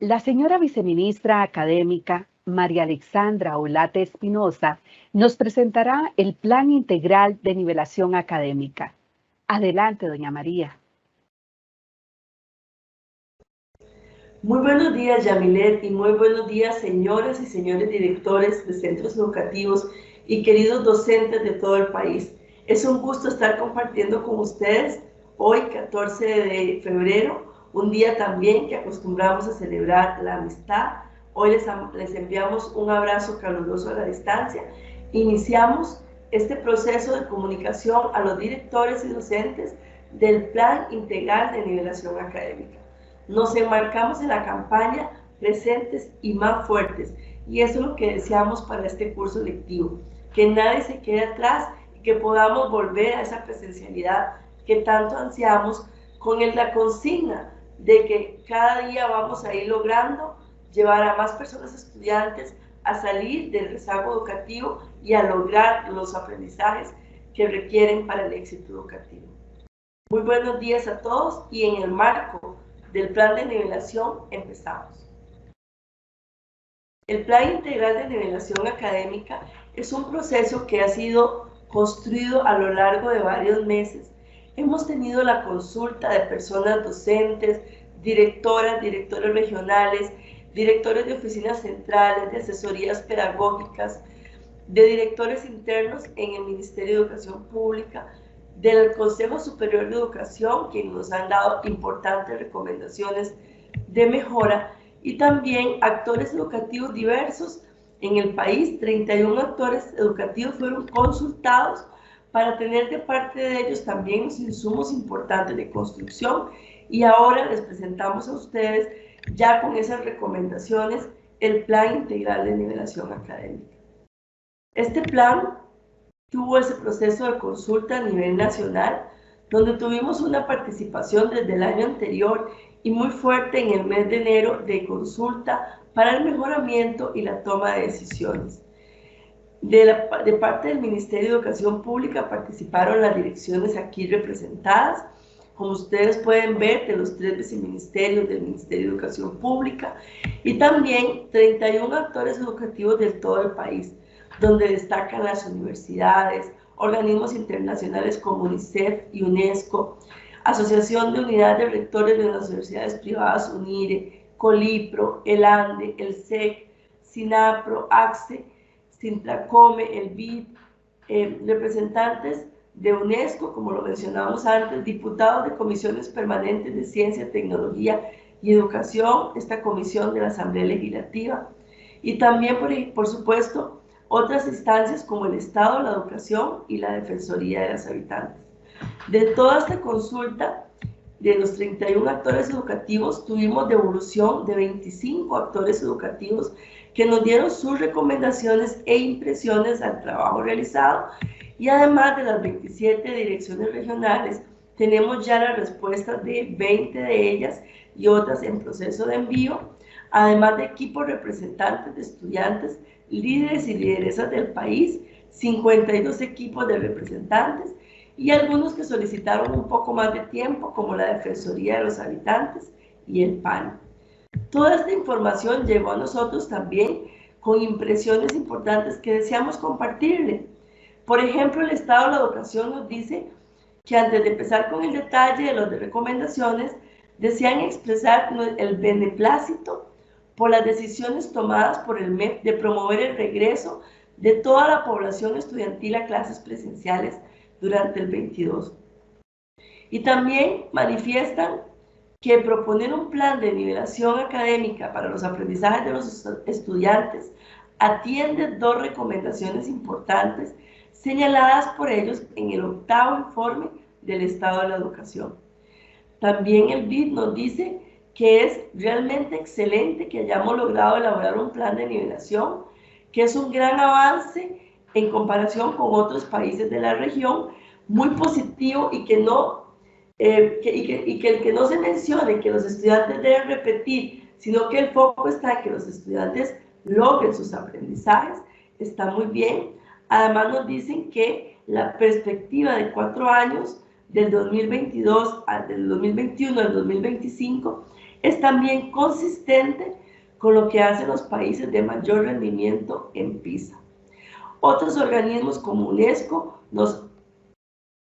La señora viceministra académica María Alexandra Olate Espinosa nos presentará el Plan Integral de Nivelación Académica. Adelante, doña María. Muy buenos días, Yamilet, y muy buenos días, señoras y señores directores de centros educativos y queridos docentes de todo el país. Es un gusto estar compartiendo con ustedes hoy, 14 de febrero, un día también que acostumbramos a celebrar la amistad. Hoy les enviamos un abrazo caluroso a la distancia. Iniciamos este proceso de comunicación a los directores y docentes del Plan Integral de Nivelación Académica. Nos enmarcamos en la campaña presentes y más fuertes, y eso es lo que deseamos para este curso lectivo, que nadie se quede atrás y que podamos volver a esa presencialidad que tanto ansiamos, con la consigna de que cada día vamos a ir logrando llevar a más personas estudiantes a salir del rezago educativo y a lograr los aprendizajes que requieren para el éxito educativo. Muy buenos días a todos, y en el marco del plan de nivelación empezamos. El Plan Integral de Nivelación Académica es un proceso que ha sido construido a lo largo de varios meses. Hemos tenido la consulta de personas docentes, directoras, directores regionales, directores de oficinas centrales, de asesorías pedagógicas, de directores internos en el Ministerio de Educación Pública, del Consejo Superior de Educación, que nos han dado importantes recomendaciones de mejora, y también actores educativos diversos en el país. 31 actores educativos fueron consultados para tener de parte de ellos también los insumos importantes de construcción, y ahora les presentamos a ustedes, ya con esas recomendaciones, el Plan Integral de Nivelación Académica. Este plan tuvo ese proceso de consulta a nivel nacional, donde tuvimos una participación desde el año anterior y muy fuerte en el mes de enero de consulta para el mejoramiento y la toma de decisiones. De parte del Ministerio de Educación Pública participaron las direcciones aquí representadas, como ustedes pueden ver, de los 3 viceministerios del Ministerio de Educación Pública, y también 31 actores educativos de todo el país, donde destacan las universidades, organismos internacionales como UNICEF y UNESCO, Asociación de Unidades de Rectores de las Universidades Privadas UNIRE, Colipro, el ANDE, el SEC, SINAPRO, ACCE, Sintracome, el BID, representantes de UNESCO, como lo mencionamos antes, diputados de comisiones permanentes de Ciencia, Tecnología y Educación, esta comisión de la Asamblea Legislativa, y también, por supuesto, otras instancias como el Estado, la Educación y la Defensoría de los Habitantes. De toda esta consulta, de los 31 actores educativos, tuvimos devolución de 25 actores educativos que nos dieron sus recomendaciones e impresiones al trabajo realizado, y además de las 27 direcciones regionales, tenemos ya las respuestas de 20 de ellas y otras en proceso de envío, además de equipos representantes de estudiantes, líderes y lideresas del país, 52 equipos de representantes, y algunos que solicitaron un poco más de tiempo, como la Defensoría de los Habitantes y el PAN. Toda esta información llegó a nosotros también con impresiones importantes que deseamos compartirle. Por ejemplo, el Estado de la Educación nos dice que antes de empezar con el detalle de las recomendaciones, desean expresar el beneplácito por las decisiones tomadas por el MEP de promover el regreso de toda la población estudiantil a clases presenciales durante el 22. Y también manifiestan que proponer un plan de nivelación académica para los aprendizajes de los estudiantes atiende 2 recomendaciones importantes señaladas por ellos en el 8º informe del Estado de la Educación. También el BID nos dice que es realmente excelente que hayamos logrado elaborar un plan de nivelación, que es un gran avance en comparación con otros países de la región, muy positivo, y que el que no se mencione que los estudiantes deben repetir, sino que el foco está en que los estudiantes logren sus aprendizajes, está muy bien. Además nos dicen que la perspectiva de 4 años, del 2022 al 2021 al 2025, es también consistente con lo que hacen los países de mayor rendimiento en PISA. Otros organismos como UNESCO nos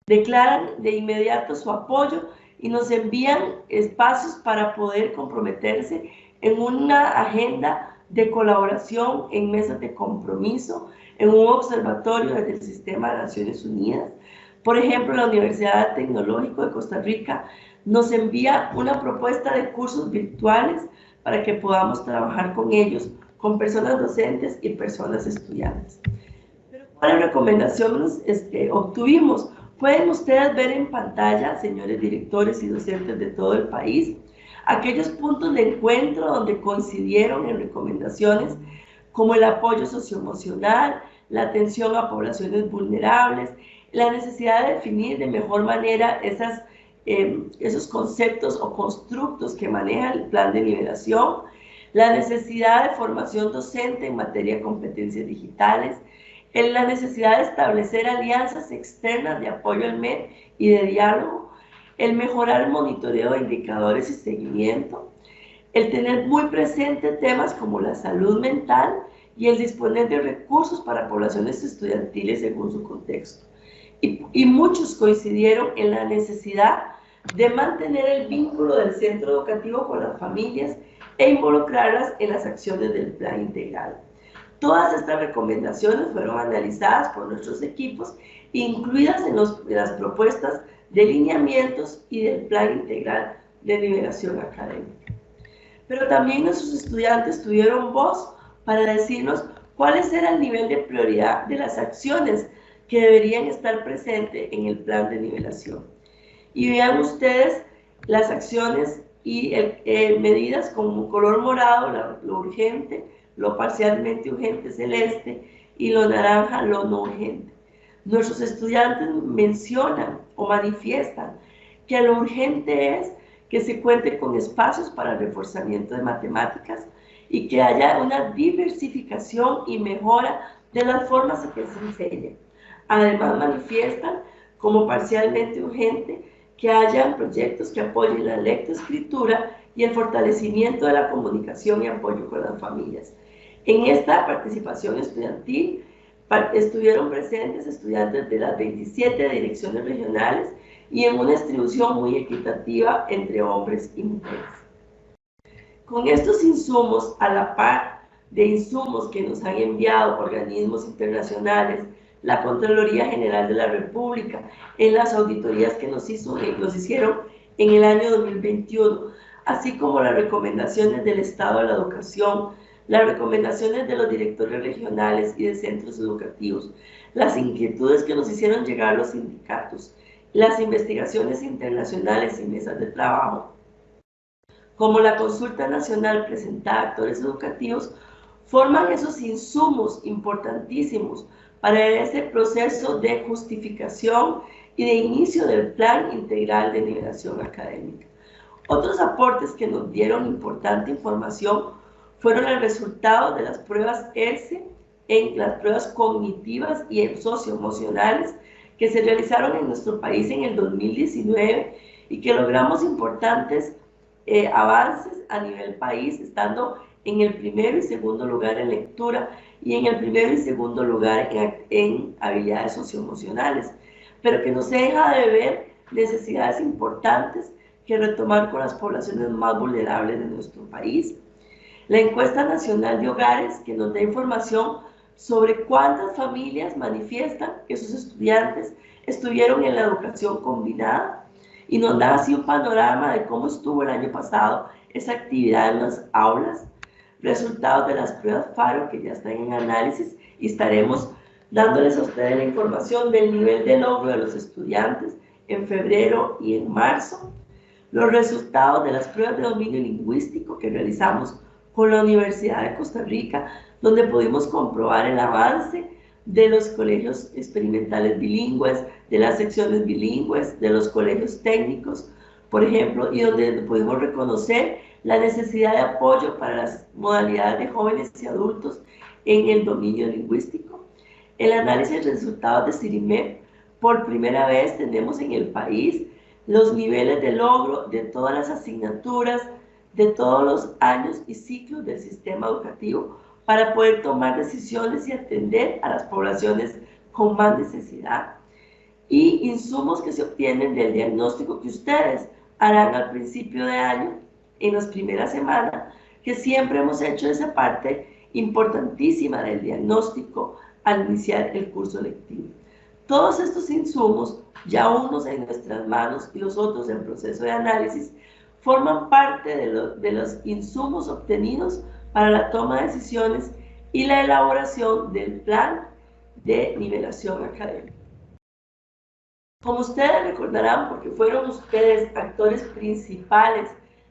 declaran de inmediato su apoyo y nos envían espacios para poder comprometerse en una agenda de colaboración, en mesas de compromiso, en un observatorio desde el Sistema de Naciones Unidas. Por ejemplo, la Universidad Tecnológica de Costa Rica nos envía una propuesta de cursos virtuales para que podamos trabajar con ellos, con personas docentes y personas estudiantes. Pero ¿cuáles recomendaciones obtuvimos? Pueden ustedes ver en pantalla, señores directores y docentes de todo el país, aquellos puntos de encuentro donde coincidieron en recomendaciones como el apoyo socioemocional, la atención a poblaciones vulnerables, la necesidad de definir de mejor manera esos conceptos o constructos que maneja el plan de nivelación, la necesidad de formación docente en materia de competencias digitales, la necesidad de establecer alianzas externas de apoyo al MED y de diálogo, el mejorar el monitoreo de indicadores y seguimiento, el tener muy presente temas como la salud mental y el disponer de recursos para poblaciones estudiantiles según su contexto. Y muchos coincidieron en la necesidad de mantener el vínculo del centro educativo con las familias e involucrarlas en las acciones del plan integral. Todas estas recomendaciones fueron analizadas por nuestros equipos, incluidas en las propuestas de lineamientos y del plan integral de nivelación académica. Pero también nuestros estudiantes tuvieron voz para decirnos cuál era el nivel de prioridad de las acciones que deberían estar presentes en el plan de nivelación. Y vean ustedes las acciones y medidas como color morado, lo urgente, lo parcialmente urgente celeste y lo naranja, lo no urgente. Nuestros estudiantes mencionan o manifiestan que lo urgente es que se cuente con espacios para el reforzamiento de matemáticas y que haya una diversificación y mejora de las formas en que se enseña. Además manifiestan como parcialmente urgente que hayan proyectos que apoyen la lectoescritura y el fortalecimiento de la comunicación y apoyo con las familias. En esta participación estudiantil estuvieron presentes estudiantes de las 27 direcciones regionales y en una distribución muy equitativa entre hombres y mujeres. Con estos insumos, a la par de insumos que nos han enviado organismos internacionales, la Contraloría General de la República, en las auditorías que nos hicieron en el año 2021, así como las recomendaciones del Estado de la Educación, las recomendaciones de los directores regionales y de centros educativos, las inquietudes que nos hicieron llegar los sindicatos, las investigaciones internacionales y mesas de trabajo, como la consulta nacional presentada a actores educativos, forman esos insumos importantísimos para ese proceso de justificación y de inicio del plan integral de nivelación académica. Otros aportes que nos dieron importante información fueron el resultado de las pruebas ERCE, en las pruebas cognitivas y socioemocionales que se realizaron en nuestro país en el 2019 y que logramos importantes avances a nivel país, estando en el primero y segundo lugar en lectura y en el primero y segundo lugar en habilidades socioemocionales, pero que nos deja de ver necesidades importantes que retomar con las poblaciones más vulnerables de nuestro país. La encuesta nacional de hogares, que nos da información sobre cuántas familias manifiestan que sus estudiantes estuvieron en la educación combinada y nos da así un panorama de cómo estuvo el año pasado esa actividad en las aulas, resultados de las pruebas FARO que ya están en análisis y estaremos dándoles a ustedes la información del nivel de logro de los estudiantes en febrero y en marzo, los resultados de las pruebas de dominio lingüístico que realizamos con la Universidad de Costa Rica, donde pudimos comprobar el avance de los colegios experimentales bilingües, de las secciones bilingües, de los colegios técnicos, por ejemplo, y donde pudimos reconocer la necesidad de apoyo para las modalidades de jóvenes y adultos en el dominio lingüístico. El análisis de resultados de CIRIMEP, por primera vez tenemos en el país los niveles de logro de todas las asignaturas de todos los años y ciclos del sistema educativo para poder tomar decisiones y atender a las poblaciones con más necesidad, y insumos que se obtienen del diagnóstico que ustedes harán al principio de año, en las primeras semanas, que siempre hemos hecho esa parte importantísima del diagnóstico al iniciar el curso lectivo. Todos estos insumos, ya unos en nuestras manos y los otros en proceso de análisis, forman parte de los insumos obtenidos para la toma de decisiones y la elaboración del plan de nivelación académica. Como ustedes recordarán, porque fueron ustedes actores principales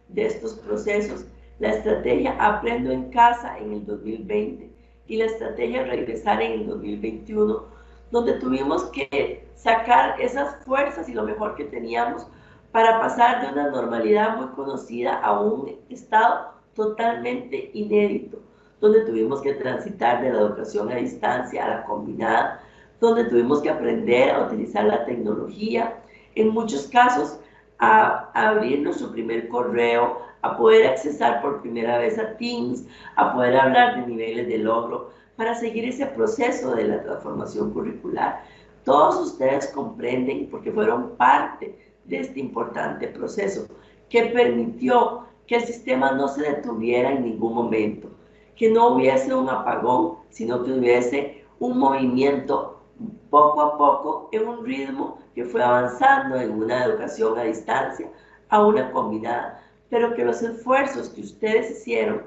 de estos procesos, la estrategia Aprendo en Casa en el 2020 y la estrategia Regresar en el 2021, donde tuvimos que sacar esas fuerzas y lo mejor que teníamos para pasar de una normalidad muy conocida a un estado totalmente inédito, donde tuvimos que transitar de la educación a distancia a la combinada, donde tuvimos que aprender a utilizar la tecnología, en muchos casos a abrir nuestro primer correo, a poder accesar por primera vez a Teams, a poder hablar de niveles de logro, para seguir ese proceso de la transformación curricular. Todos ustedes comprenden, porque fueron parte de este importante proceso, que permitió que el sistema no se detuviera en ningún momento, que no hubiese un apagón, sino que hubiese un movimiento poco a poco en un ritmo que fue avanzando en una educación a distancia a una combinada, pero que los esfuerzos que ustedes hicieron,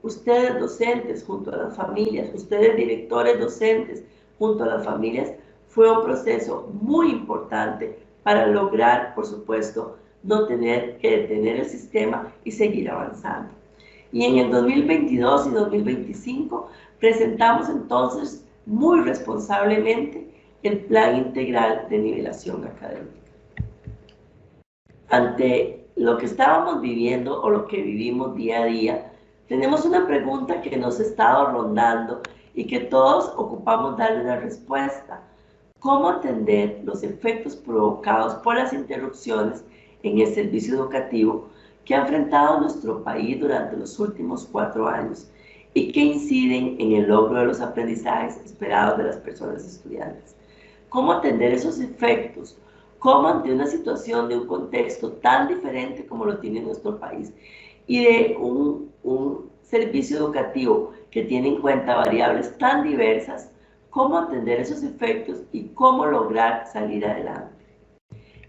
ustedes docentes junto a las familias, ustedes directores docentes junto a las familias, fue un proceso muy importante para lograr, por supuesto, no tener que detener el sistema y seguir avanzando. Y en el 2022 y 2025 presentamos entonces muy responsablemente el Plan Integral de Nivelación Académica. Ante lo que estábamos viviendo o lo que vivimos día a día, tenemos una pregunta que nos ha estado rondando y que todos ocupamos darle una respuesta. ¿Cómo atender los efectos provocados por las interrupciones en el servicio educativo que ha enfrentado nuestro país durante los últimos 4 años y que inciden en el logro de los aprendizajes esperados de las personas estudiantes? ¿Cómo atender esos efectos? ¿Cómo ante una situación de un contexto tan diferente como lo tiene nuestro país y de un servicio educativo que tiene en cuenta variables tan diversas, cómo atender esos efectos y cómo lograr salir adelante?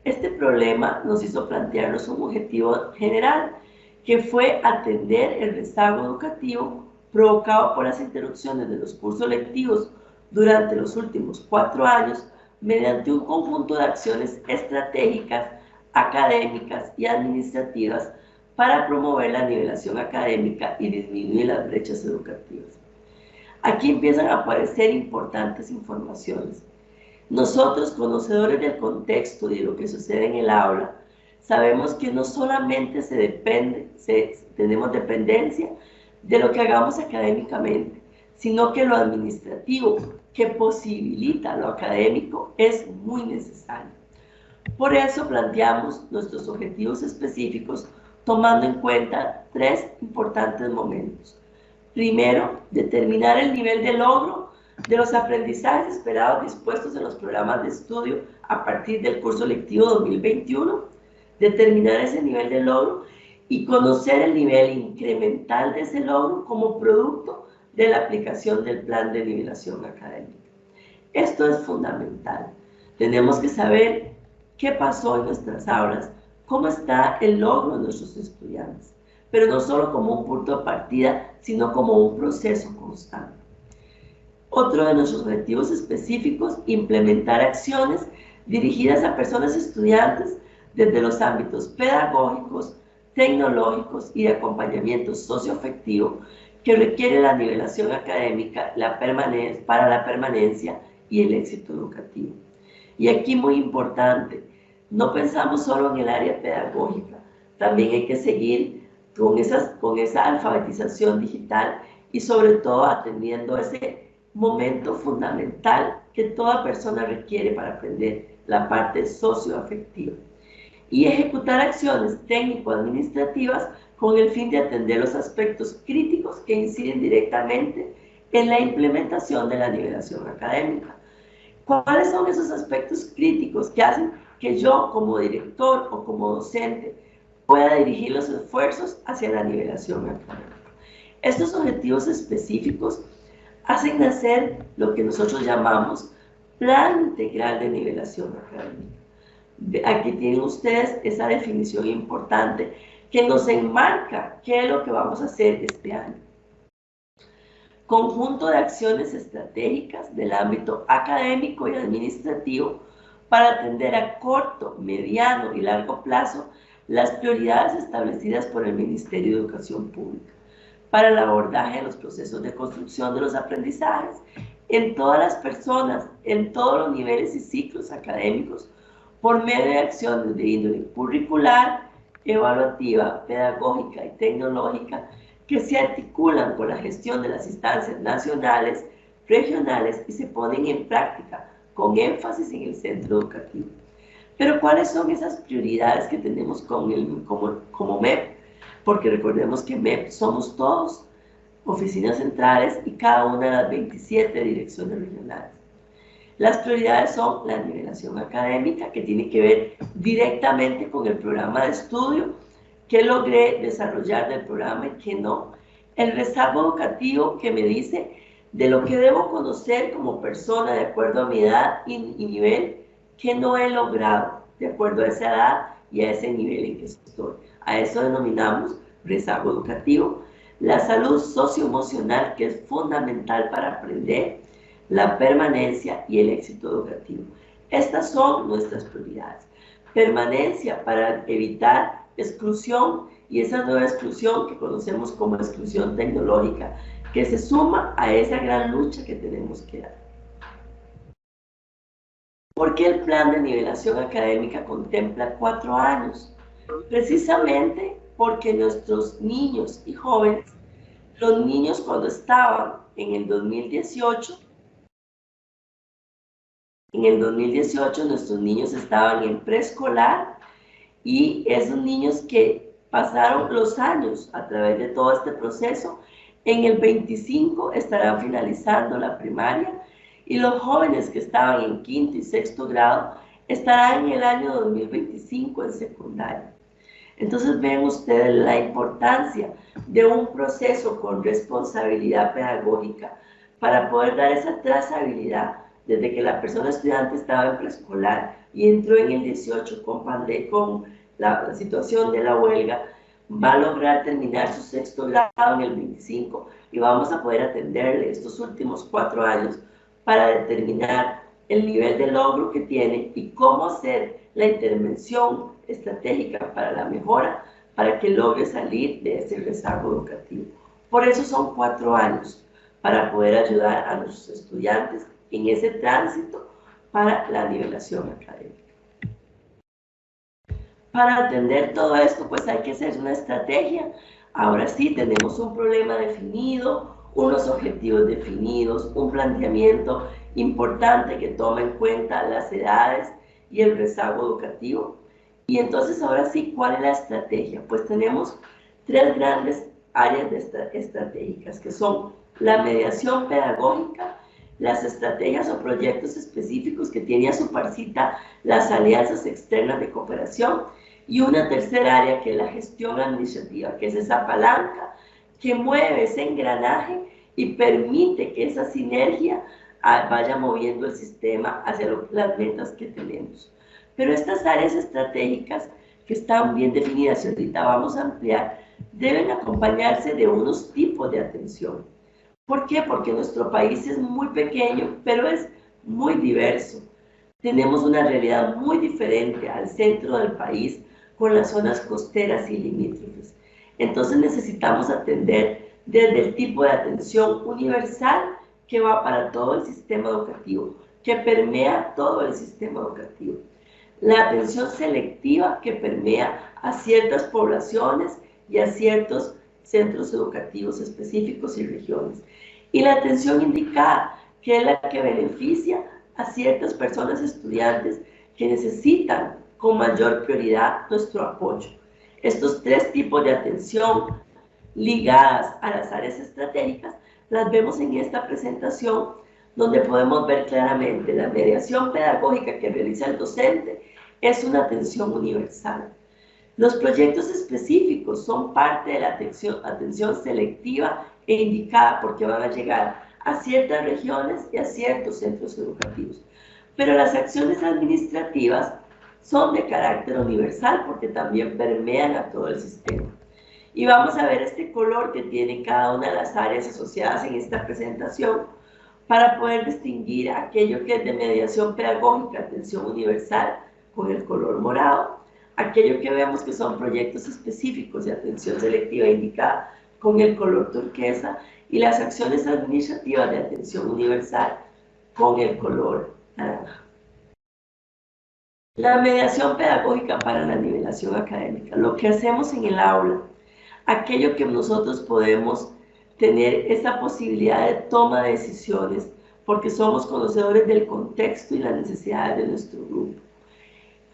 Este problema nos hizo plantearnos un objetivo general, que fue atender el rezago educativo provocado por las interrupciones de los cursos lectivos durante los últimos 4 años mediante un conjunto de acciones estratégicas, académicas y administrativas para promover la nivelación académica y disminuir las brechas educativas. Aquí empiezan a aparecer importantes informaciones. Nosotros, conocedores del contexto y de lo que sucede en el aula, sabemos que no solamente tenemos dependencia de lo que hagamos académicamente, sino que lo administrativo, que posibilita lo académico, es muy necesario. Por eso planteamos nuestros objetivos específicos tomando en cuenta 3 importantes momentos. Primero, determinar el nivel de logro de los aprendizajes esperados dispuestos en los programas de estudio a partir del curso lectivo 2021, determinar ese nivel de logro y conocer el nivel incremental de ese logro como producto de la aplicación del plan de nivelación académica. Esto es fundamental. Tenemos que saber qué pasó en nuestras aulas, cómo está el logro de nuestros estudiantes, pero no solo como un punto de partida, sino como un proceso constante. Otro de nuestros objetivos específicos, implementar acciones dirigidas a personas estudiantes desde los ámbitos pedagógicos, tecnológicos y de acompañamiento socioafectivo que requiere la nivelación académica para la permanencia y el éxito educativo. Y aquí muy importante, no pensamos solo en el área pedagógica, también hay que seguir con esa alfabetización digital y sobre todo atendiendo ese momento fundamental que toda persona requiere para aprender, la parte socioafectiva. Y ejecutar acciones técnico-administrativas con el fin de atender los aspectos críticos que inciden directamente en la implementación de la nivelación académica. ¿Cuáles son esos aspectos críticos que hacen que yo, como director o como docente, pueda dirigir los esfuerzos hacia la nivelación académica? Estos objetivos específicos hacen nacer lo que nosotros llamamos Plan Integral de Nivelación Académica. Aquí tienen ustedes esa definición importante que nos enmarca qué es lo que vamos a hacer este año. Conjunto de acciones estratégicas del ámbito académico y administrativo para atender a corto, mediano y largo plazo las prioridades establecidas por el Ministerio de Educación Pública para el abordaje de los procesos de construcción de los aprendizajes en todas las personas, en todos los niveles y ciclos académicos, por medio de acciones de índole curricular, evaluativa, pedagógica y tecnológica que se articulan con la gestión de las instancias nacionales, regionales y se ponen en práctica con énfasis en el centro educativo. Pero ¿cuáles son esas prioridades que tenemos como MEP? Porque recordemos que MEP somos todos, oficinas centrales y cada una de las 27 direcciones regionales. Las prioridades son la nivelación académica, que tiene que ver directamente con el programa de estudio, que logré desarrollar del programa y que no. El rezago educativo, que me dice de lo que debo conocer como persona de acuerdo a mi edad y nivel, que no he logrado de acuerdo a esa edad y a ese nivel en que estoy. A eso denominamos rezago educativo. La salud socioemocional, que es fundamental para aprender, la permanencia y el éxito educativo. Estas son nuestras prioridades. Permanencia para evitar exclusión y esa nueva exclusión que conocemos como exclusión tecnológica, que se suma a esa gran lucha que tenemos que dar. ¿Por qué el plan de nivelación académica contempla 4 años? Precisamente porque nuestros niños y jóvenes, los niños cuando estaban en el 2018 nuestros niños estaban en preescolar y esos niños que pasaron los años a través de todo este proceso, en el 25 estarán finalizando la primaria y los jóvenes que estaban en quinto y sexto grado estarán en el año 2025 en secundaria. Entonces ven ustedes la importancia de un proceso con responsabilidad pedagógica para poder dar esa trazabilidad desde que la persona estudiante estaba en preescolar y entró en el 18 con la situación de la huelga, va a lograr terminar su sexto grado en el 25 y vamos a poder atenderle estos últimos 4 años para determinar el nivel de logro que tiene y cómo hacer la intervención estratégica para la mejora para que logre salir de ese rezago educativo. Por eso son 4 años para poder ayudar a los estudiantes en ese tránsito para la nivelación académica. Para atender todo esto, pues hay que hacer una estrategia. Ahora sí, tenemos un problema definido, unos objetivos definidos, un planteamiento importante que toma en cuenta las edades y el rezago educativo. Y entonces, ahora sí, ¿cuál es la estrategia? Pues tenemos 3 grandes áreas estratégicas, que son la mediación pedagógica, las estrategias o proyectos específicos que tiene a su parcita las alianzas externas de cooperación, y una tercera área que es la gestión administrativa, que es esa palanca que mueve ese engranaje y permite que esa sinergia vaya moviendo el sistema hacia las metas que tenemos. Pero estas áreas estratégicas que están bien definidas y ahorita vamos a ampliar, deben acompañarse de unos tipos de atención. ¿Por qué? Porque nuestro país es muy pequeño, pero es muy diverso. Tenemos una realidad muy diferente al centro del país, con las zonas costeras y limítrofes. Entonces necesitamos atender desde el tipo de atención universal que va para todo el sistema educativo, que permea todo el sistema educativo. La atención selectiva que permea a ciertas poblaciones y a ciertos centros educativos específicos y regiones. Y la atención indicada, que es la que beneficia a ciertas personas estudiantes que necesitan con mayor prioridad nuestro apoyo. Estos tres tipos de atención ligadas a las áreas estratégicas las vemos en esta presentación, donde podemos ver claramente la mediación pedagógica que realiza el docente es una atención universal. Los proyectos específicos son parte de la atención selectiva e indicada porque van a llegar a ciertas regiones y a ciertos centros educativos. Pero las acciones administrativas son de carácter universal porque también permean a todo el sistema. Y vamos a ver este color que tiene cada una de las áreas asociadas en esta presentación para poder distinguir aquello que es de mediación pedagógica, atención universal, con el color morado, aquello que vemos que son proyectos específicos de atención selectiva indicada con el color turquesa y las acciones administrativas de atención universal con el color naranja. La mediación pedagógica para la nivelación académica, lo que hacemos en el aula, aquello que nosotros podemos tener esa posibilidad de toma de decisiones porque somos conocedores del contexto y las necesidades de nuestro grupo.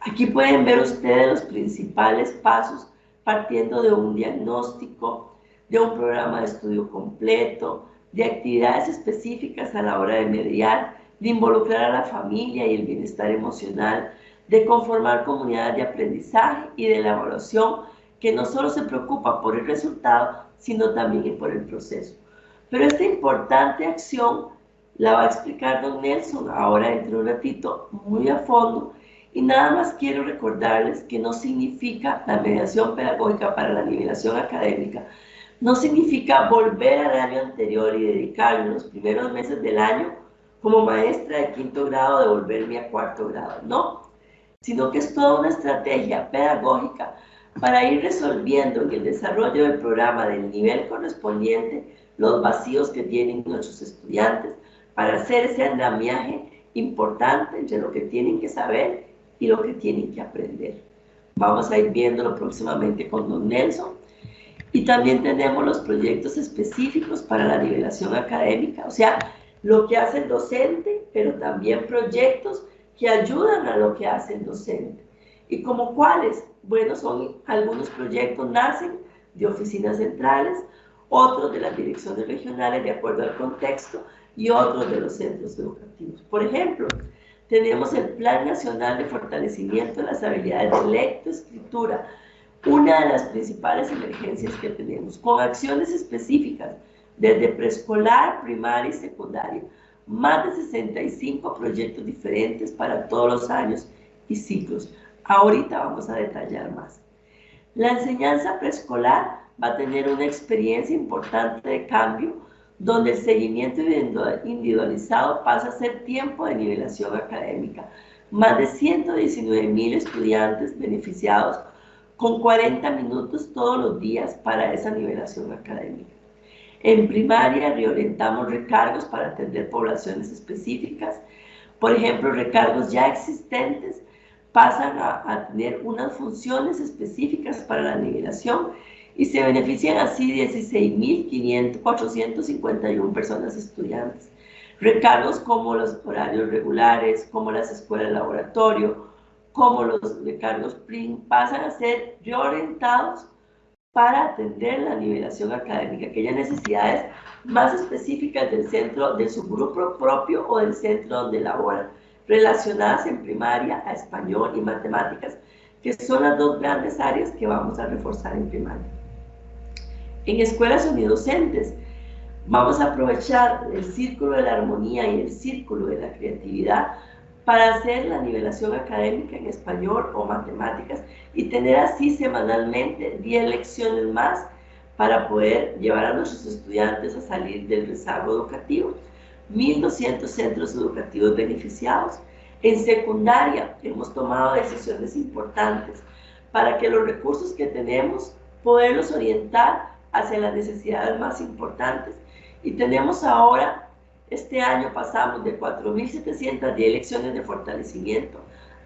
Aquí pueden ver ustedes los principales pasos partiendo de un diagnóstico, de un programa de estudio completo, de actividades específicas a la hora de mediar, de involucrar a la familia y el bienestar emocional, de conformar comunidades de aprendizaje y de la evaluación que no solo se preocupa por el resultado, sino también por el proceso. Pero esta importante acción la va a explicar don Nelson ahora dentro de un ratito muy a fondo. Y nada más quiero recordarles que no significa la mediación pedagógica para la nivelación académica, no significa volver al año anterior y dedicarme los primeros meses del año como maestra de quinto grado, devolverme a cuarto grado, no, sino que es toda una estrategia pedagógica para ir resolviendo en el desarrollo del programa del nivel correspondiente los vacíos que tienen nuestros estudiantes para hacer ese andamiaje importante entre lo que tienen que saber y lo que tienen que aprender. Vamos a ir viéndolo próximamente con don Nelson. Y también tenemos los proyectos específicos para la nivelación académica, o sea, lo que hace el docente, pero también proyectos que ayudan a lo que hace el docente. ¿Y como cuáles? Bueno, son algunos proyectos nacen de oficinas centrales, otros de las direcciones regionales de acuerdo al contexto y otros de los centros educativos. Por ejemplo, tenemos el Plan Nacional de Fortalecimiento de las Habilidades de Lectoescritura, una de las principales emergencias que tenemos, con acciones específicas desde preescolar, primaria y secundaria, más de 65 proyectos diferentes para todos los años y ciclos. Ahorita vamos a detallar más. La enseñanza preescolar va a tener una experiencia importante de cambio, donde el seguimiento individualizado pasa a ser tiempo de nivelación académica. Más de 119,000 estudiantes beneficiados con 40 minutos todos los días para esa nivelación académica. En primaria reorientamos recargos para atender poblaciones específicas. Por ejemplo, recargos ya existentes pasan a tener unas funciones específicas para la nivelación y se benefician así 16,451 personas estudiantes. Recargos como los horarios regulares, como las escuelas laboratorio, como los recargos PRIN, pasan a ser reorientados para atender la nivelación académica, aquellas necesidades más específicas del centro, de su grupo propio o del centro donde laboran, relacionadas en primaria a español y matemáticas, que son las dos grandes áreas que vamos a reforzar en primaria. En escuelas unidocentes vamos a aprovechar el círculo de la armonía y el círculo de la creatividad para hacer la nivelación académica en español o matemáticas y tener así semanalmente 10 lecciones más para poder llevar a nuestros estudiantes a salir del rezago educativo. 1,200 centros educativos beneficiados. En secundaria hemos tomado decisiones importantes para que los recursos que tenemos poderlos orientar hacia las necesidades más importantes. Y tenemos ahora, este año pasamos de 4,710 lecciones de fortalecimiento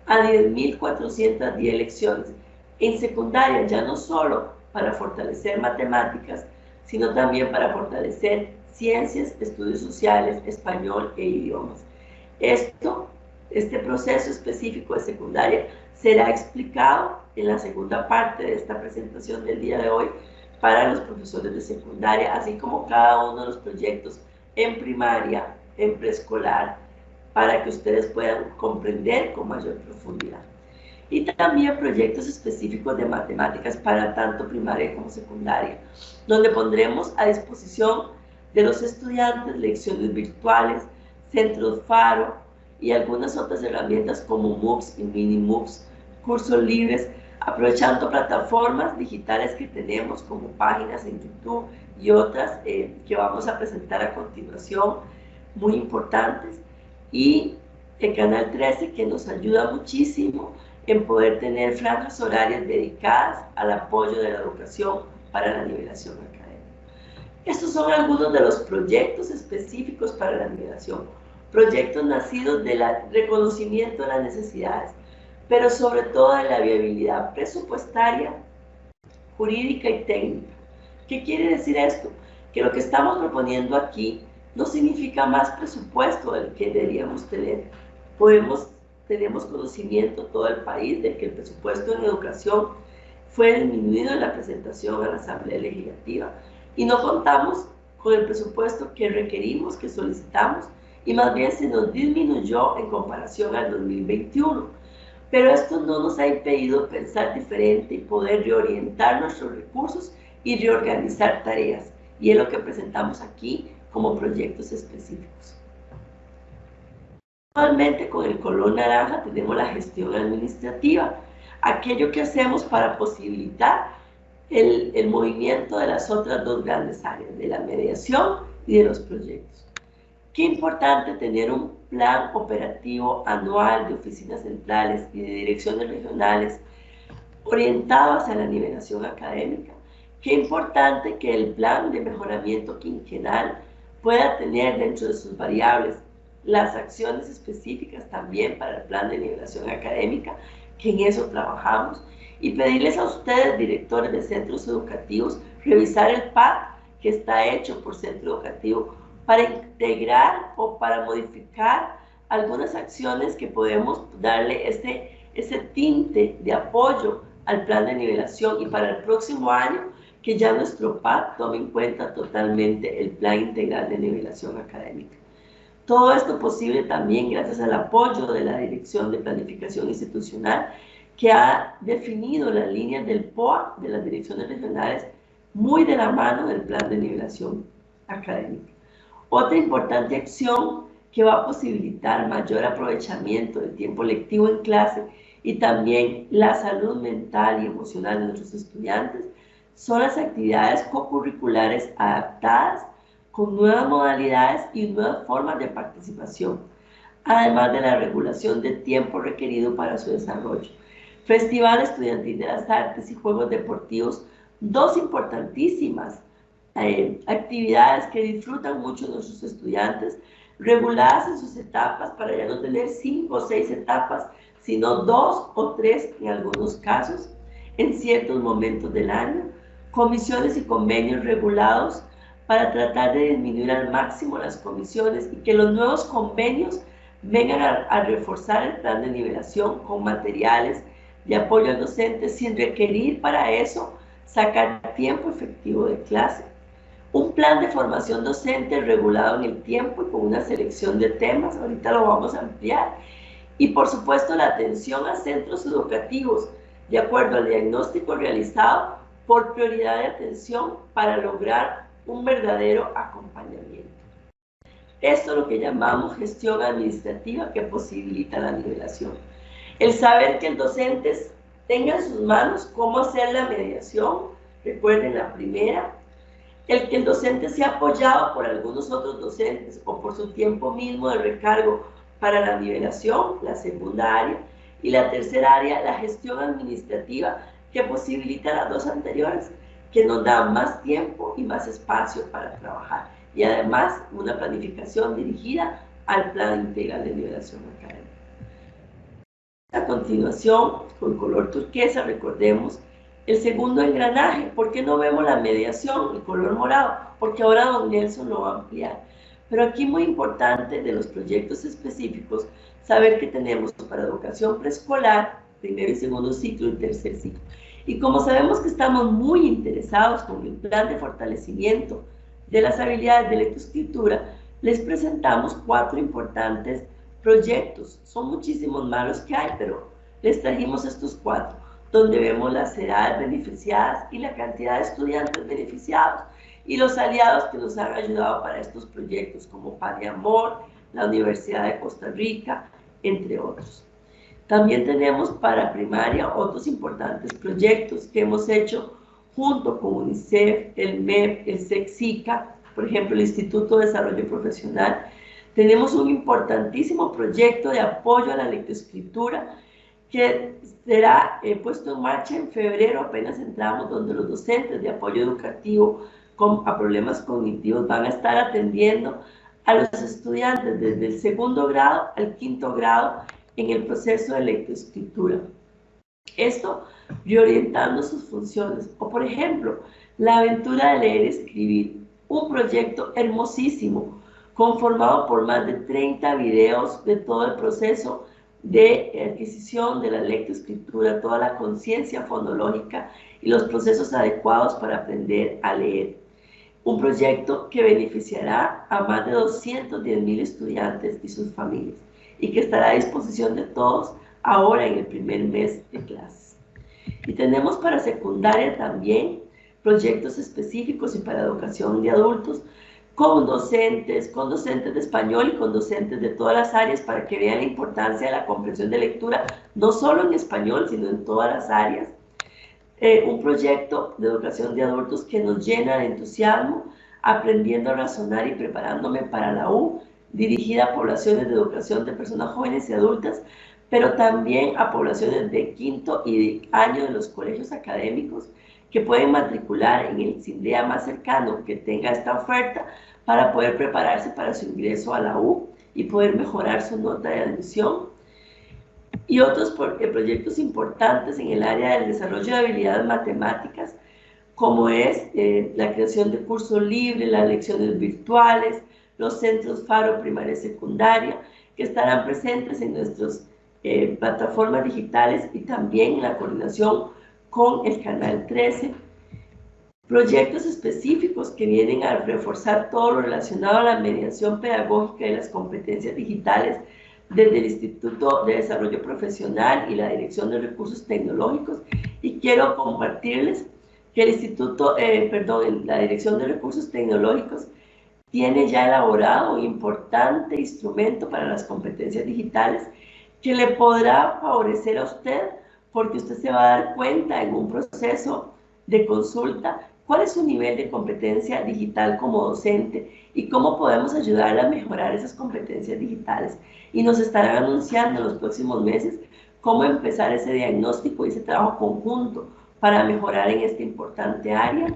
a 10,410 lecciones. En secundaria, ya no solo para fortalecer matemáticas, sino también para fortalecer ciencias, estudios sociales, español e idiomas. Esto Este proceso específico de secundaria será explicado en la segunda parte de esta presentación del día de hoy para los profesores de secundaria, así como cada uno de los proyectos en primaria, en preescolar, para que ustedes puedan comprender con mayor profundidad. Y también proyectos específicos de matemáticas para tanto primaria como secundaria, donde pondremos a disposición de los estudiantes lecciones virtuales, centros Faro y algunas otras herramientas como MOOCs y mini MOOCs, cursos libres, aprovechando plataformas digitales que tenemos como páginas en YouTube y otras que vamos a presentar a continuación, muy importantes, y el Canal 13, que nos ayuda muchísimo en poder tener franjas horarias dedicadas al apoyo de la educación para la nivelación académica. Estos son algunos de los proyectos específicos para la nivelación, proyectos nacidos del reconocimiento de las necesidades, pero sobre todo de la viabilidad presupuestaria, jurídica y técnica. ¿Qué quiere decir esto? Que lo que estamos proponiendo aquí no significa más presupuesto del que deberíamos tener. Tenemos conocimiento todo el país de que el presupuesto en educación fue disminuido en la presentación a la Asamblea Legislativa y no contamos con el presupuesto que requerimos, que solicitamos, y más bien se nos disminuyó en comparación al 2021. Pero esto no nos ha impedido pensar diferente y poder reorientar nuestros recursos y reorganizar tareas, y es lo que presentamos aquí como proyectos específicos. Actualmente con el color naranja tenemos la gestión administrativa, aquello que hacemos para posibilitar el movimiento de las otras dos grandes áreas, de la mediación y de los proyectos. Qué importante tener un plan operativo anual de oficinas centrales y de direcciones regionales orientado hacia la nivelación académica. Qué importante que el plan de mejoramiento quinquenal pueda tener dentro de sus variables las acciones específicas también para el plan de nivelación académica, que en eso trabajamos, y pedirles a ustedes, directores de centros educativos, revisar el PAD que está hecho por centro educativo para integrar o para modificar algunas acciones que podemos darle ese tinte de apoyo al plan de nivelación, y para el próximo año que ya nuestro PAD tome en cuenta totalmente el plan integral de nivelación académica. Todo esto posible también gracias al apoyo de la Dirección de Planificación Institucional, que ha definido las líneas del POA, de las direcciones regionales, muy de la mano del plan de nivelación académica. Otra importante acción que va a posibilitar mayor aprovechamiento del tiempo lectivo en clase y también la salud mental y emocional de nuestros estudiantes son las actividades co-curriculares adaptadas con nuevas modalidades y nuevas formas de participación, además de la regulación de tiempo requerido para su desarrollo. Festival Estudiantil de las Artes y Juegos Deportivos, dos importantísimas actividades que disfrutan mucho nuestros estudiantes, reguladas en sus etapas para ya no tener 5 o 6 etapas, sino 2 o 3 en algunos casos, en ciertos momentos del año, comisiones y convenios regulados para tratar de disminuir al máximo las comisiones y que los nuevos convenios vengan a reforzar el plan de nivelación con materiales de apoyo al docente sin requerir para eso sacar tiempo efectivo de clase. Un plan de formación docente regulado en el tiempo y con una selección de temas, ahorita lo vamos a ampliar. Y por supuesto la atención a centros educativos de acuerdo al diagnóstico realizado por prioridad de atención para lograr un verdadero acompañamiento. Esto es lo que llamamos gestión administrativa que posibilita la nivelación. El saber que el docente tenga en sus manos cómo hacer la mediación, recuerden la primera, el que el docente sea apoyado por algunos otros docentes o por su tiempo mismo de recargo para la nivelación, la segunda área, y la tercera área, la gestión administrativa, que posibilita las dos anteriores, que nos da más tiempo y más espacio para trabajar, y además una planificación dirigida al plan integral de nivelación académica. A continuación, con color turquesa, recordemos el segundo engranaje. ¿Por qué no vemos la mediación, el color morado? Porque ahora don Nelson lo va a ampliar. Pero aquí muy importante de los proyectos específicos, saber que tenemos para educación preescolar, primer y segundo ciclo y tercer ciclo. Y como sabemos que estamos muy interesados con el plan de fortalecimiento de las habilidades de lectoescritura, les presentamos 4 importantes proyectos. Son muchísimos más los que hay, pero les trajimos estos 4, donde vemos las edades beneficiadas y la cantidad de estudiantes beneficiados y los aliados que nos han ayudado para estos proyectos, como Paz de Amor, la Universidad de Costa Rica, entre otros. También tenemos para primaria otros importantes proyectos que hemos hecho junto con UNICEF, el MEP, el SECSICA, por ejemplo, el Instituto de Desarrollo Profesional. Tenemos un importantísimo proyecto de apoyo a la lectoescritura que será puesto en marcha en febrero, apenas entramos, donde los docentes de apoyo educativo a problemas cognitivos van a estar atendiendo a los estudiantes desde el segundo grado al quinto grado en el proceso de lectoescritura. Esto reorientando sus funciones. O por ejemplo, la aventura de leer y escribir, un proyecto hermosísimo, conformado por más de 30 videos de todo el proceso de adquisición de la lectoescritura, toda la conciencia fonológica y los procesos adecuados para aprender a leer. Un proyecto que beneficiará a más de 210,000 estudiantes y sus familias y que estará a disposición de todos ahora en el primer mes de clases. Y tenemos para secundaria también proyectos específicos y para educación de adultos con docentes de español y con docentes de todas las áreas para que vean la importancia de la comprensión de lectura, no solo en español, sino en todas las áreas. Un proyecto de educación de adultos que nos llena de entusiasmo, aprendiendo a razonar y preparándome para la U, dirigida a poblaciones de educación de personas jóvenes y adultas, pero también a poblaciones de quinto y de año de los colegios académicos que pueden matricular en el CINDEA más cercano que tenga esta oferta para poder prepararse para su ingreso a la U y poder mejorar su nota de admisión. Y otros proyectos importantes en el área del desarrollo de habilidades matemáticas, como es la creación de cursos libres, las lecciones virtuales, los centros Faro primaria y secundaria, que estarán presentes en nuestras plataformas digitales y también en la coordinación con el Canal 13. Proyectos específicos que vienen a reforzar todo lo relacionado a la mediación pedagógica y las competencias digitales desde el Instituto de Desarrollo Profesional y la Dirección de Recursos Tecnológicos. Y quiero compartirles que el la Dirección de Recursos Tecnológicos tiene ya elaborado un importante instrumento para las competencias digitales que le podrá favorecer a usted, porque usted se va a dar cuenta en un proceso de consulta cuál es su nivel de competencia digital como docente y cómo podemos ayudarle a mejorar esas competencias digitales. Y nos estarán anunciando en los próximos meses cómo empezar ese diagnóstico y ese trabajo conjunto para mejorar en esta importante área.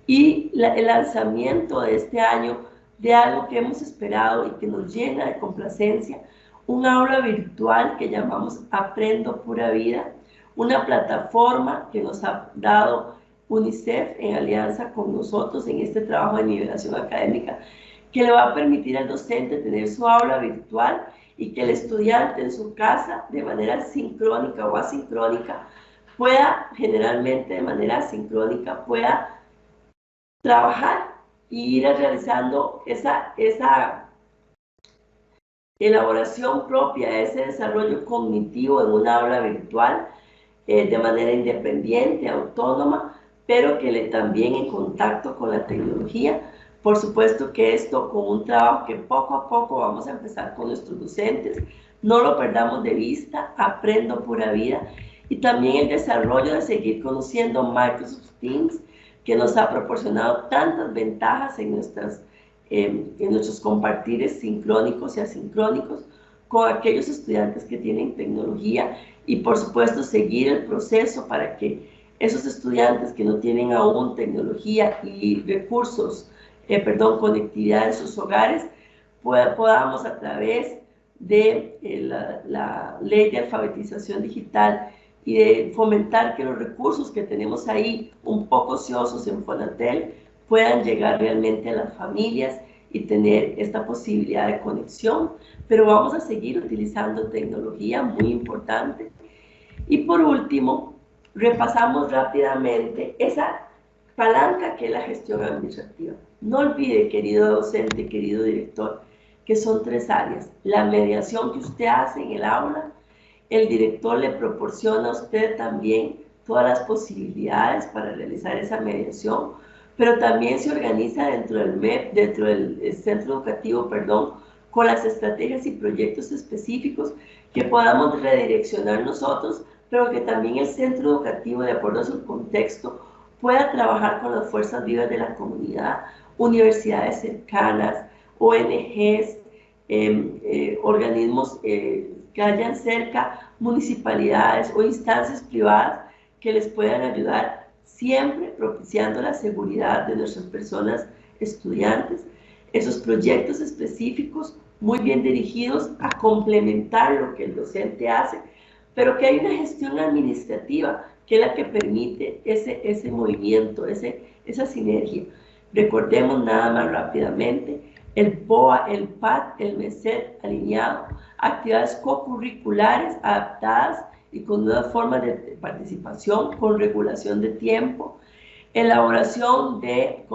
Y el lanzamiento de este año de algo que hemos esperado y que nos llena de complacencia, un aula virtual que llamamos Aprendo Pura Vida, una plataforma que nos ha dado UNICEF en alianza con nosotros en este trabajo de nivelación académica, que le va a permitir al docente tener su aula virtual y que el estudiante en su casa, de manera sincrónica o asincrónica, pueda, generalmente de manera asincrónica, pueda trabajar y ir realizando esa elaboración propia, ese desarrollo cognitivo en una aula virtual de manera independiente, autónoma, pero que también en contacto con la tecnología. Por supuesto que esto con un trabajo que poco a poco vamos a empezar con nuestros docentes, no lo perdamos de vista, Aprendo Pura Vida, y también el desarrollo de seguir conociendo Microsoft Teams, que nos ha proporcionado tantas ventajas en nuestros compartires sincrónicos y asincrónicos con aquellos estudiantes que tienen tecnología, y por supuesto seguir el proceso para que esos estudiantes que no tienen aún tecnología y recursos, conectividad en sus hogares, podamos a través de la ley de alfabetización digital y de fomentar que los recursos que tenemos ahí un poco ociosos en Fonatel puedan llegar realmente a las familias y tener esta posibilidad de conexión, pero vamos a seguir utilizando tecnología, muy importante. Y por último, repasamos rápidamente esa palanca que es la gestión administrativa. No olvide, querido docente, querido director, que son 3 áreas. La mediación que usted hace en el aula, el director le proporciona a usted también todas las posibilidades para realizar esa mediación, pero también se organiza dentro del MEP, dentro del centro educativo, perdón, con las estrategias y proyectos específicos que podamos redireccionar nosotros, pero que también el centro educativo, de acuerdo a su contexto, pueda trabajar con las fuerzas vivas de la comunidad, universidades cercanas, ONGs, organismos que hayan cerca, municipalidades o instancias privadas que les puedan ayudar, siempre propiciando la seguridad de nuestras personas estudiantes. Esos proyectos específicos muy bien dirigidos a complementar lo que el docente hace, pero que hay una gestión administrativa que es la que permite ese movimiento, esa sinergia. Recordemos nada más rápidamente el BOA, el PAT, el MESET alineado, actividades co-curriculares adaptadas y con nuevas formas de participación, con regulación de tiempo, elaboración de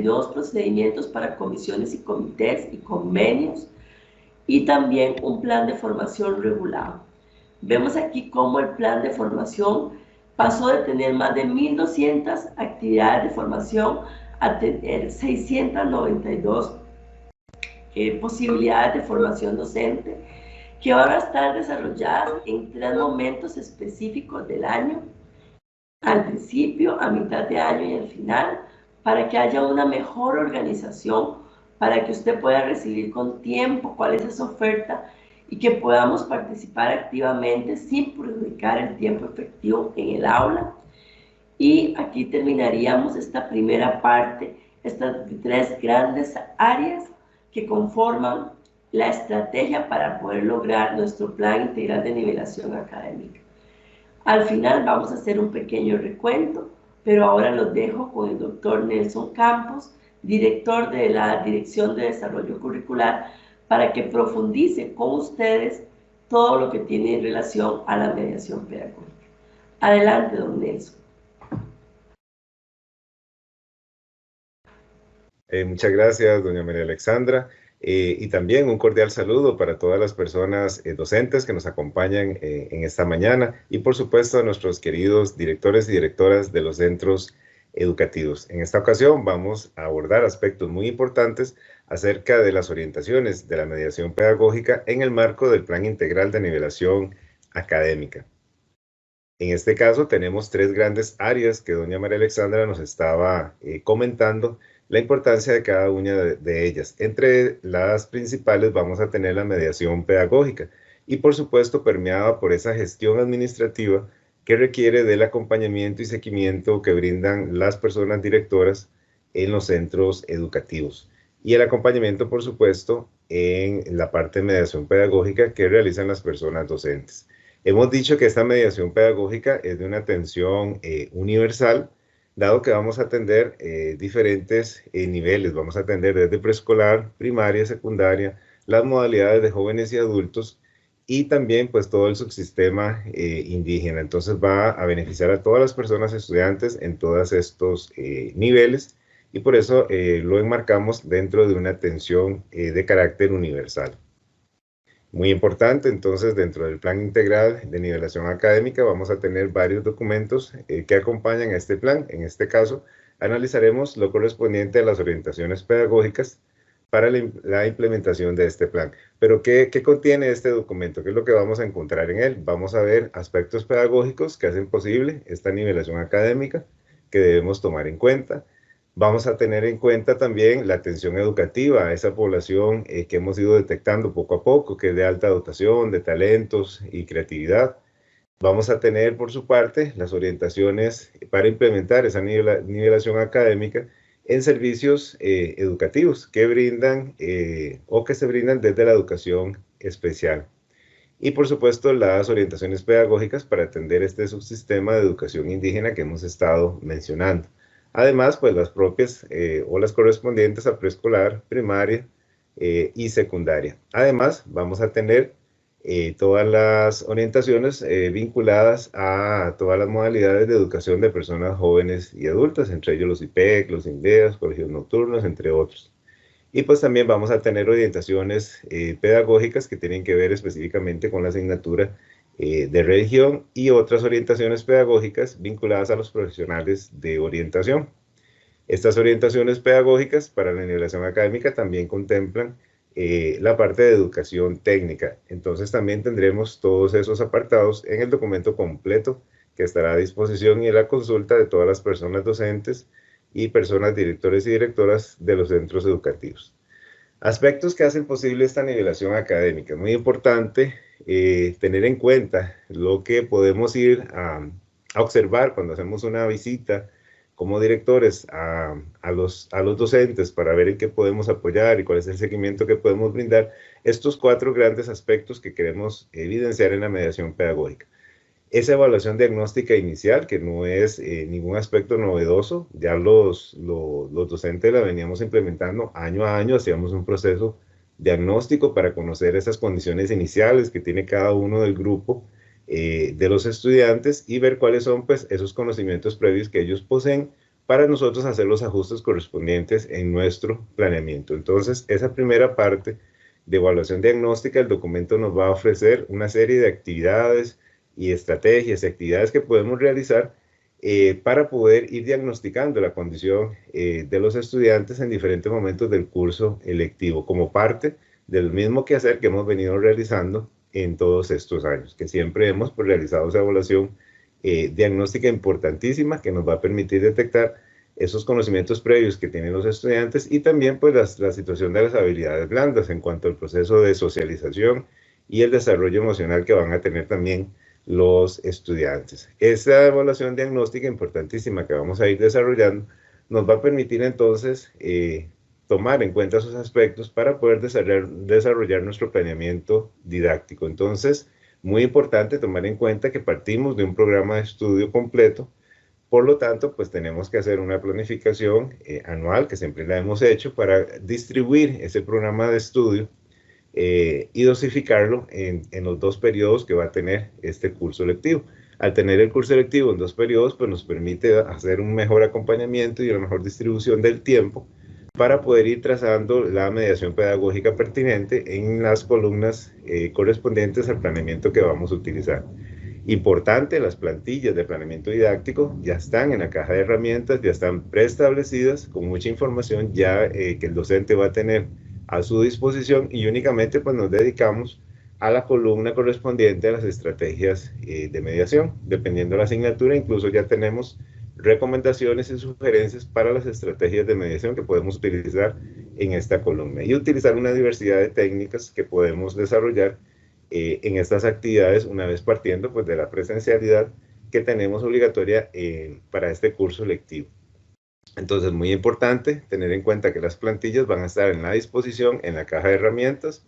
nuevos procedimientos para comisiones y comités y convenios, y también un plan de formación regulado. Vemos aquí cómo el plan de formación pasó de tener más de 1.200 actividades de formación a tener 692 posibilidades de formación docente que van a estar desarrolladas en 3 momentos específicos del año, al principio, a mitad de año y al final, para que haya una mejor organización, para que usted pueda recibir con tiempo cuál es esa oferta y que podamos participar activamente sin perjudicar el tiempo efectivo en el aula. Y aquí terminaríamos esta primera parte, estas 3 grandes áreas que conforman la estrategia para poder lograr nuestro plan integral de nivelación académica. Al final vamos a hacer un pequeño recuento, pero ahora los dejo con el doctor Nelson Campos, director de la Dirección de Desarrollo Curricular, para que profundice con ustedes todo lo que tiene en relación a la mediación pedagógica. Adelante, don Nelson. Muchas gracias, doña María Alexandra, y también un cordial saludo para todas las personas docentes que nos acompañan en esta mañana y por supuesto a nuestros queridos directores y directoras de los centros educativos. En esta ocasión vamos a abordar aspectos muy importantes acerca de las orientaciones de la mediación pedagógica en el marco del Plan Integral de Nivelación Académica. En este caso tenemos 3 grandes áreas que doña María Alexandra nos estaba comentando la importancia de cada una de ellas. Entre las principales vamos a tener la mediación pedagógica y por supuesto permeada por esa gestión administrativa que requiere del acompañamiento y seguimiento que brindan las personas directoras en los centros educativos y el acompañamiento por supuesto en la parte de mediación pedagógica que realizan las personas docentes. Hemos dicho que esta mediación pedagógica es de una atención universal, dado que vamos a atender diferentes niveles. Vamos a atender desde preescolar, primaria, secundaria, las modalidades de jóvenes y adultos y también pues todo el subsistema indígena. Entonces va a beneficiar a todas las personas estudiantes en todos estos niveles y por eso lo enmarcamos dentro de una atención de carácter universal. Muy importante, entonces, dentro del Plan Integral de Nivelación Académica vamos a tener varios documentos que acompañan a este plan. En este caso, analizaremos lo correspondiente a las orientaciones pedagógicas para la implementación de este plan. Pero, ¿qué contiene este documento? ¿Qué es lo que vamos a encontrar en él? Vamos a ver aspectos pedagógicos que hacen posible esta nivelación académica que debemos tomar en cuenta. Vamos a tener en cuenta también la atención educativa a esa población que hemos ido detectando poco a poco, que es de alta dotación, de talentos y creatividad. Vamos a tener, por su parte, las orientaciones para implementar esa nivelación académica en servicios educativos que brindan o que se brindan desde la educación especial. Y, por supuesto, las orientaciones pedagógicas para atender este subsistema de educación indígena que hemos estado mencionando. Además, pues las propias o las correspondientes a preescolar, primaria y secundaria. Además, vamos a tener todas las orientaciones vinculadas a todas las modalidades de educación de personas jóvenes y adultas, entre ellos los IPEC, los INDEAS, colegios nocturnos, entre otros. Y pues también vamos a tener orientaciones pedagógicas que tienen que ver específicamente con la asignatura de religión y otras orientaciones pedagógicas vinculadas a los profesionales de orientación. Estas orientaciones pedagógicas para la nivelación académica también contemplan la parte de educación técnica. Entonces también tendremos todos esos apartados en el documento completo que estará a disposición y a la consulta de todas las personas docentes y personas directores y directoras de los centros educativos. Aspectos que hacen posible esta nivelación académica. Muy importante tener en cuenta lo que podemos ir a observar cuando hacemos una visita como directores a los docentes para ver en qué podemos apoyar y cuál es el seguimiento que podemos brindar. Estos 4 grandes aspectos que queremos evidenciar en la mediación pedagógica. Esa evaluación diagnóstica inicial, que no es ningún aspecto novedoso, ya los docentes la veníamos implementando año a año, hacíamos un proceso diagnóstico para conocer esas condiciones iniciales que tiene cada uno del grupo de los estudiantes y ver cuáles son pues esos conocimientos previos que ellos poseen para nosotros hacer los ajustes correspondientes en nuestro planeamiento. Entonces, esa primera parte de evaluación diagnóstica, el documento nos va a ofrecer una serie de actividades y estrategias y actividades que podemos realizar para poder ir diagnosticando la condición de los estudiantes en diferentes momentos del curso electivo, como parte del mismo quehacer que hemos venido realizando en todos estos años, que siempre hemos pues, realizado esa evaluación diagnóstica importantísima que nos va a permitir detectar esos conocimientos previos que tienen los estudiantes y también pues la situación de las habilidades blandas en cuanto al proceso de socialización y el desarrollo emocional que van a tener también los estudiantes. Esa evaluación diagnóstica importantísima que vamos a ir desarrollando nos va a permitir entonces tomar en cuenta esos aspectos para poder desarrollar nuestro planeamiento didáctico. Entonces, muy importante tomar en cuenta que partimos de un programa de estudio completo, por lo tanto, pues tenemos que hacer una planificación anual, que siempre la hemos hecho, para distribuir ese programa de estudio y dosificarlo en los 2 periodos que va a tener este curso lectivo. Al tener el curso lectivo en 2 periodos, pues nos permite hacer un mejor acompañamiento y una mejor distribución del tiempo para poder ir trazando la mediación pedagógica pertinente en las columnas correspondientes al planeamiento que vamos a utilizar. Importante, las plantillas de planeamiento didáctico ya están en la caja de herramientas, ya están preestablecidas con mucha información ya que el docente va a tener a su disposición y únicamente pues nos dedicamos a la columna correspondiente a las estrategias de mediación. Dependiendo de la asignatura, incluso ya tenemos recomendaciones y sugerencias para las estrategias de mediación que podemos utilizar en esta columna y utilizar una diversidad de técnicas que podemos desarrollar en estas actividades una vez partiendo pues, de la presencialidad que tenemos obligatoria para este curso lectivo. Entonces, muy importante tener en cuenta que las plantillas van a estar en la disposición en la caja de herramientas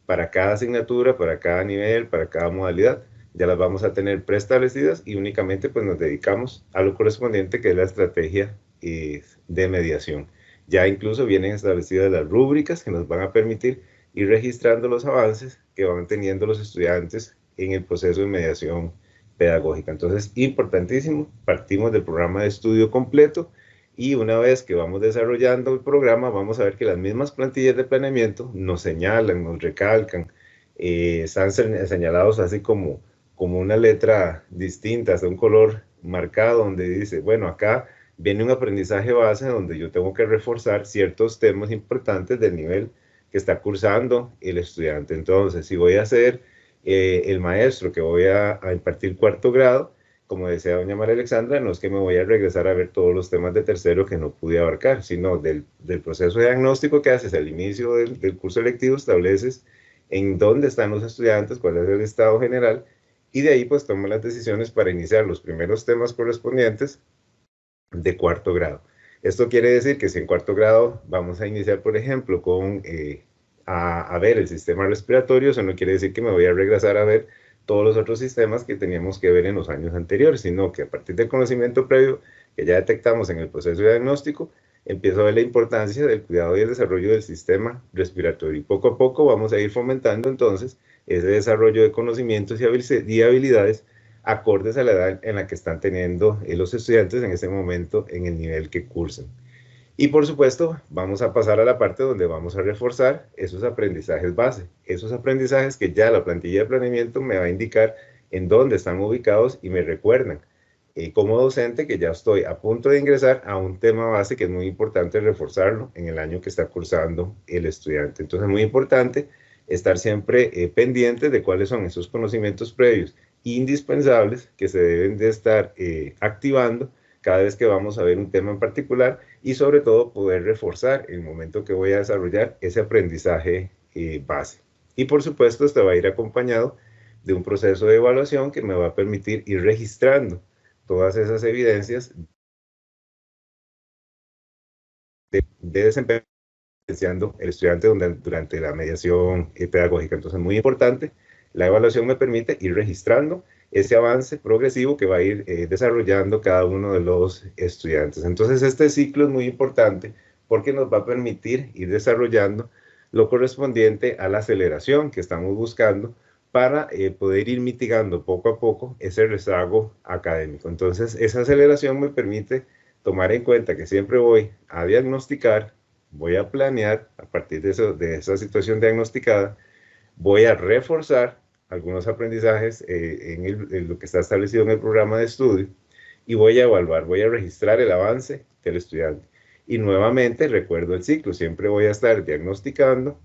para cada asignatura, para cada nivel, para cada modalidad. Ya las vamos a tener preestablecidas y únicamente pues nos dedicamos a lo correspondiente que es la estrategia de mediación. Ya incluso vienen establecidas las rúbricas que nos van a permitir ir registrando los avances que van teniendo los estudiantes en el proceso de mediación pedagógica. Entonces, importantísimo, partimos del programa de estudio completo y una vez que vamos desarrollando el programa, vamos a ver que las mismas plantillas de planeamiento nos señalan, nos recalcan, están señalados así como una letra distinta, hasta un color marcado donde dice, bueno, acá viene un aprendizaje base donde yo tengo que reforzar ciertos temas importantes del nivel que está cursando el estudiante. Entonces, si voy a ser el maestro que voy a impartir 4º grado, como decía doña María Alexandra, no es que me voy a regresar a ver todos los temas de 3º que no pude abarcar, sino del proceso de diagnóstico que haces al inicio del curso lectivo, estableces en dónde están los estudiantes, cuál es el estado general, y de ahí pues tomo las decisiones para iniciar los primeros temas correspondientes de 4º grado. Esto quiere decir que si en 4º grado vamos a iniciar, por ejemplo, con a ver el sistema respiratorio, eso no quiere decir que me voy a regresar a ver todos los otros sistemas que teníamos que ver en los años anteriores, sino que a partir del conocimiento previo que ya detectamos en el proceso de diagnóstico, empiezo a ver la importancia del cuidado y el desarrollo del sistema respiratorio. Y poco a poco vamos a ir fomentando entonces ese desarrollo de conocimientos y habilidades acordes a la edad en la que están teniendo los estudiantes en ese momento en el nivel que cursan. Y por supuesto, vamos a pasar a la parte donde vamos a reforzar esos aprendizajes base, esos aprendizajes que ya la plantilla de planeamiento me va a indicar en dónde están ubicados y me recuerdan como docente que ya estoy a punto de ingresar a un tema base que es muy importante reforzarlo en el año que está cursando el estudiante. Entonces es muy importante estar siempre pendientes de cuáles son esos conocimientos previos indispensables que se deben de estar activando cada vez que vamos a ver un tema en particular y sobre todo poder reforzar el momento que voy a desarrollar ese aprendizaje base. Y por supuesto esto va a ir acompañado de un proceso de evaluación que me va a permitir ir registrando todas esas evidencias de desempeño el estudiante durante la mediación pedagógica. Entonces, muy importante, la evaluación me permite ir registrando ese avance progresivo que va a ir desarrollando cada uno de los estudiantes. Entonces, este ciclo es muy importante porque nos va a permitir ir desarrollando lo correspondiente a la aceleración que estamos buscando para poder ir mitigando poco a poco ese rezago académico. Entonces, esa aceleración me permite tomar en cuenta que siempre voy a diagnosticar, voy a planear a partir de esa situación diagnosticada, voy a reforzar algunos aprendizajes en lo que está establecido en el programa de estudio y voy a evaluar, voy a registrar el avance del estudiante. Y nuevamente recuerdo el ciclo, siempre voy a estar diagnosticando,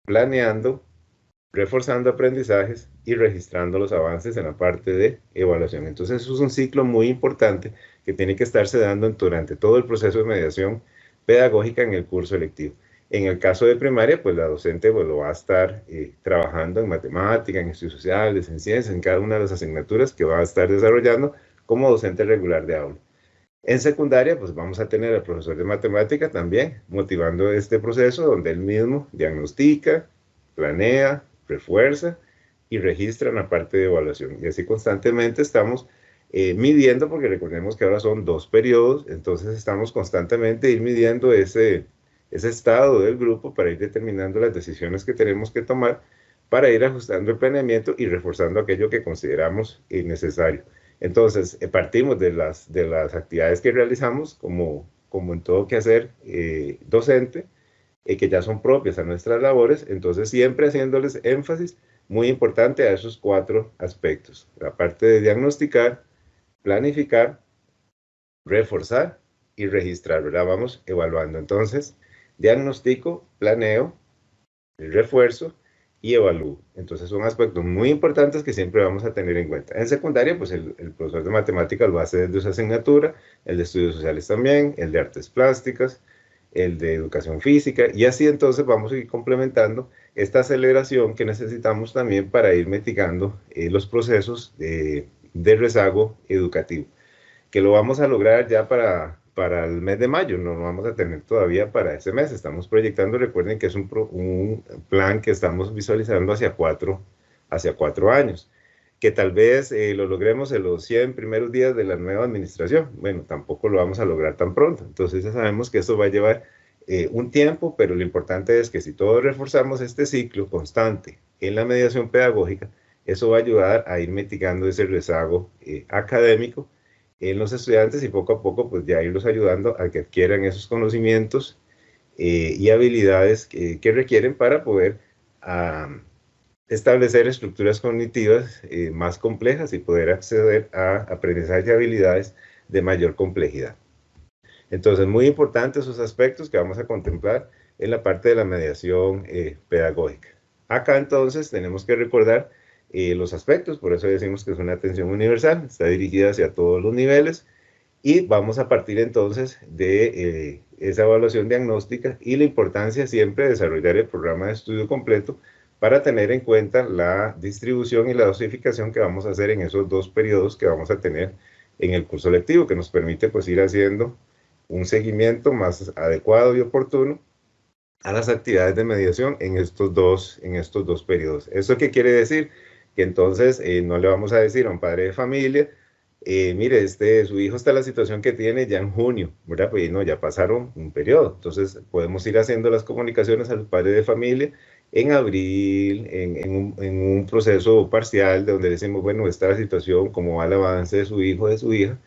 planeando, reforzando aprendizajes y registrando los avances en la parte de evaluación. Entonces eso es un ciclo muy importante que tiene que estarse dando durante todo el proceso de mediación pedagógica en el curso electivo. En el caso de primaria, pues la docente pues, lo va a estar trabajando en matemática, en estudios sociales, en ciencias, en cada una de las asignaturas que va a estar desarrollando como docente regular de aula. En secundaria, pues vamos a tener al profesor de matemática también motivando este proceso donde él mismo diagnostica, planea, refuerza y registra la parte de evaluación. Y así constantemente estamos midiendo, porque recordemos que ahora son 2 periodos, entonces estamos constantemente ir midiendo ese estado del grupo para ir determinando las decisiones que tenemos que tomar para ir ajustando el planeamiento y reforzando aquello que consideramos necesario. Entonces, partimos de las actividades que realizamos como en todo quehacer docente, que ya son propias a nuestras labores, entonces siempre haciéndoles énfasis muy importante a esos 4 aspectos. La parte de diagnosticar, planificar, reforzar y registrar, ¿verdad? Vamos evaluando. Entonces, diagnostico, planeo, refuerzo y evalúo. Entonces son aspectos muy importantes que siempre vamos a tener en cuenta. En secundaria, pues el profesor de matemáticas lo hace desde su asignatura, el de estudios sociales también, el de artes plásticas, el de educación física, y así entonces vamos a ir complementando esta aceleración que necesitamos también para ir mitigando los procesos de rezago educativo, que lo vamos a lograr ya para el mes de mayo, no lo vamos a tener todavía para ese mes, estamos proyectando, recuerden que es un plan que estamos visualizando hacia 4 años, que tal vez lo logremos en los 100 primeros días de la nueva administración. Bueno, tampoco lo vamos a lograr tan pronto, entonces ya sabemos que esto va a llevar un tiempo, pero lo importante es que si todos reforzamos este ciclo constante en la mediación pedagógica, eso va a ayudar a ir mitigando ese rezago académico en los estudiantes y poco a poco pues ya irlos ayudando a que adquieran esos conocimientos y habilidades que requieren para poder establecer estructuras cognitivas más complejas y poder acceder a aprendizaje y habilidades de mayor complejidad. Entonces, muy importantes esos aspectos que vamos a contemplar en la parte de la mediación pedagógica. Acá entonces tenemos que recordar los aspectos, por eso decimos que es una atención universal, está dirigida hacia todos los niveles y vamos a partir entonces de esa evaluación diagnóstica y la importancia siempre de desarrollar el programa de estudio completo para tener en cuenta la distribución y la dosificación que vamos a hacer en esos 2 periodos que vamos a tener en el curso lectivo, que nos permite pues ir haciendo un seguimiento más adecuado y oportuno a las actividades de mediación en estos dos periodos. ¿Eso qué quiere decir? Que entonces no le vamos a decir a un padre de familia mire, su hijo está en la situación que tiene ya en junio, ¿verdad? Pues no, ya pasaron un periodo, entonces podemos ir haciendo las comunicaciones al padre de familia en abril, en un proceso parcial de donde decimos, bueno, esta es la situación, cómo va el avance de su hijo, de su hija,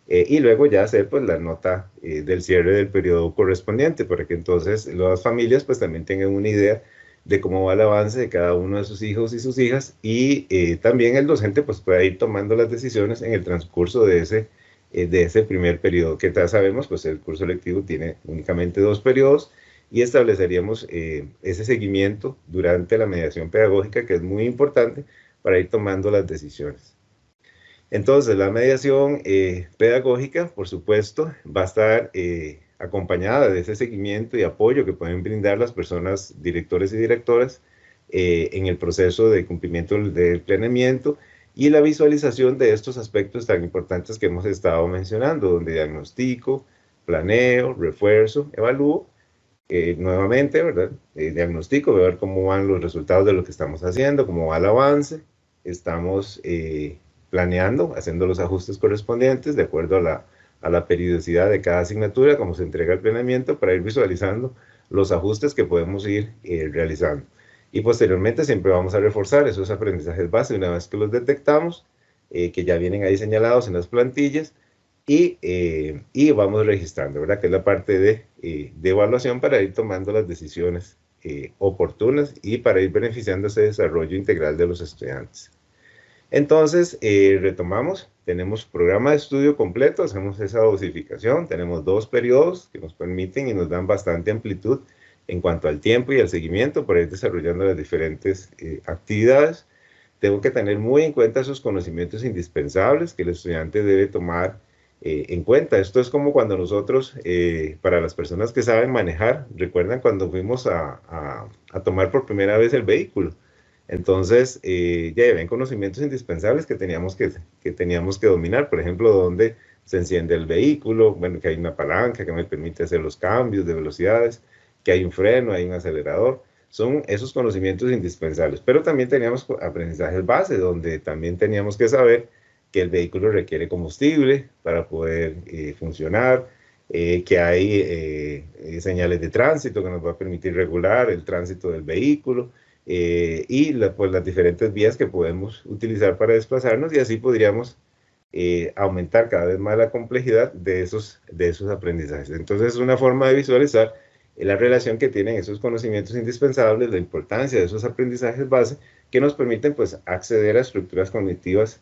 y luego ya hacer pues la nota del cierre del periodo correspondiente, para que entonces las familias pues también tengan una idea de cómo va el avance de cada uno de sus hijos y sus hijas, y también el docente pues puede ir tomando las decisiones en el transcurso de ese primer periodo, que ya sabemos pues el curso lectivo tiene únicamente 2 periodos, y estableceríamos ese seguimiento durante la mediación pedagógica, que es muy importante para ir tomando las decisiones. Entonces, la mediación pedagógica, por supuesto, va a estar acompañada de ese seguimiento y apoyo que pueden brindar las personas, directores y directoras, en el proceso de cumplimiento del planeamiento y la visualización de estos aspectos tan importantes que hemos estado mencionando, donde diagnostico, planeo, refuerzo, evalúo, nuevamente, ¿verdad? Diagnostico, ver cómo van los resultados de lo que estamos haciendo, cómo va el avance, estamos planeando, haciendo los ajustes correspondientes de acuerdo a la periodicidad de cada asignatura, como se entrega el planeamiento, para ir visualizando los ajustes que podemos ir realizando. Y posteriormente siempre vamos a reforzar esos aprendizajes base una vez que los detectamos, que ya vienen ahí señalados en las plantillas, y vamos registrando, ¿verdad? Que es la parte de evaluación para ir tomando las decisiones oportunas y para ir beneficiando ese desarrollo integral de los estudiantes. Entonces, retomamos, tenemos programa de estudio completo, hacemos esa dosificación, tenemos 2 periodos que nos permiten y nos dan bastante amplitud en cuanto al tiempo y al seguimiento para ir desarrollando las diferentes actividades. Tengo que tener muy en cuenta esos conocimientos indispensables que el estudiante debe tomar en cuenta. Esto es como cuando nosotros, para las personas que saben manejar, recuerdan cuando fuimos a tomar por primera vez el vehículo. Entonces, ya ven conocimientos indispensables que teníamos que dominar. Por ejemplo, dónde se enciende el vehículo, bueno, que hay una palanca que me permite hacer los cambios de velocidades, que hay un freno, hay un acelerador. Son esos conocimientos indispensables. Pero también teníamos aprendizajes base, donde también teníamos que saber que el vehículo requiere combustible para poder funcionar, que hay señales de tránsito que nos va a permitir regular el tránsito del vehículo, y pues las diferentes vías que podemos utilizar para desplazarnos, y así podríamos aumentar cada vez más la complejidad de esos aprendizajes. Entonces es una forma de visualizar la relación que tienen esos conocimientos indispensables, la importancia de esos aprendizajes base que nos permiten pues acceder a estructuras cognitivas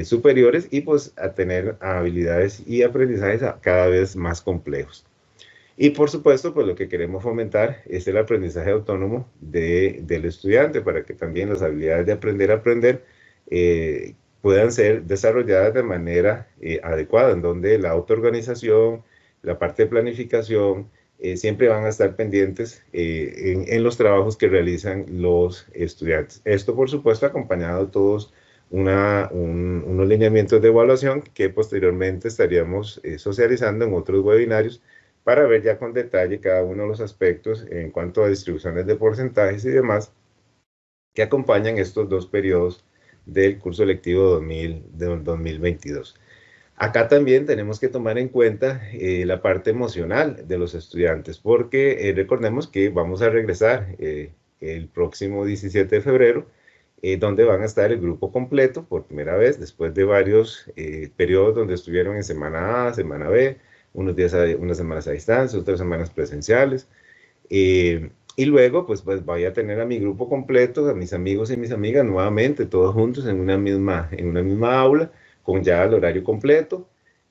superiores y pues a tener habilidades y aprendizajes cada vez más complejos. Y por supuesto, pues lo que queremos fomentar es el aprendizaje autónomo del estudiante, para que también las habilidades de aprender a aprender puedan ser desarrolladas de manera adecuada, en donde la autoorganización, la parte de planificación, siempre van a estar pendientes en los trabajos que realizan los estudiantes. Esto, por supuesto, acompañado de todos unos lineamientos de evaluación que posteriormente estaríamos socializando en otros webinarios, para ver ya con detalle cada uno de los aspectos en cuanto a distribuciones de porcentajes y demás que acompañan estos 2 periodos del curso lectivo 2022. Acá también tenemos que tomar en cuenta la parte emocional de los estudiantes, porque recordemos que vamos a regresar el próximo 17 de febrero, donde van a estar el grupo completo por primera vez, después de varios periodos donde estuvieron en semana A, semana B, unos días, unas semanas a distancia, otras semanas presenciales, y luego pues voy a tener a mi grupo completo, a mis amigos y mis amigas nuevamente, todos juntos en una misma aula, con ya el horario completo,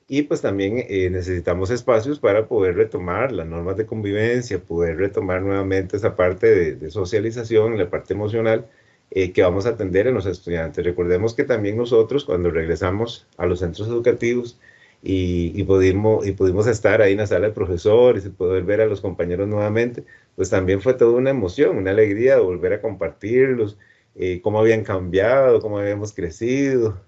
y pues también necesitamos espacios para poder retomar las normas de convivencia, poder retomar nuevamente esa parte de socialización, la parte emocional, que vamos a atender en los estudiantes. Recordemos que también nosotros, cuando regresamos a los centros educativos, y pudimos estar ahí en la sala de profesores y poder ver a los compañeros nuevamente, pues también fue toda una emoción, una alegría de volver a compartirlos, cómo habían cambiado, cómo habíamos crecido.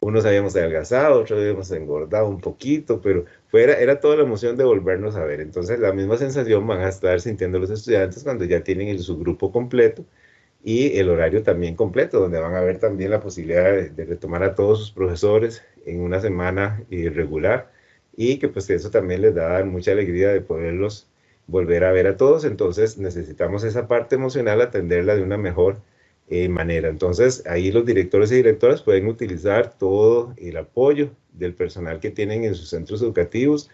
Unos habíamos adelgazado, otros habíamos engordado un poquito, pero era toda la emoción de volvernos a ver. Entonces la misma sensación van a estar sintiendo los estudiantes cuando ya tienen su grupo completo, y el horario también completo, donde van a ver también la posibilidad de retomar a todos sus profesores en una semana regular, y que pues eso también les da mucha alegría de poderlos volver a ver a todos. Entonces necesitamos esa parte emocional atenderla de una mejor manera. Entonces ahí los directores y directoras pueden utilizar todo el apoyo del personal que tienen en sus centros educativos,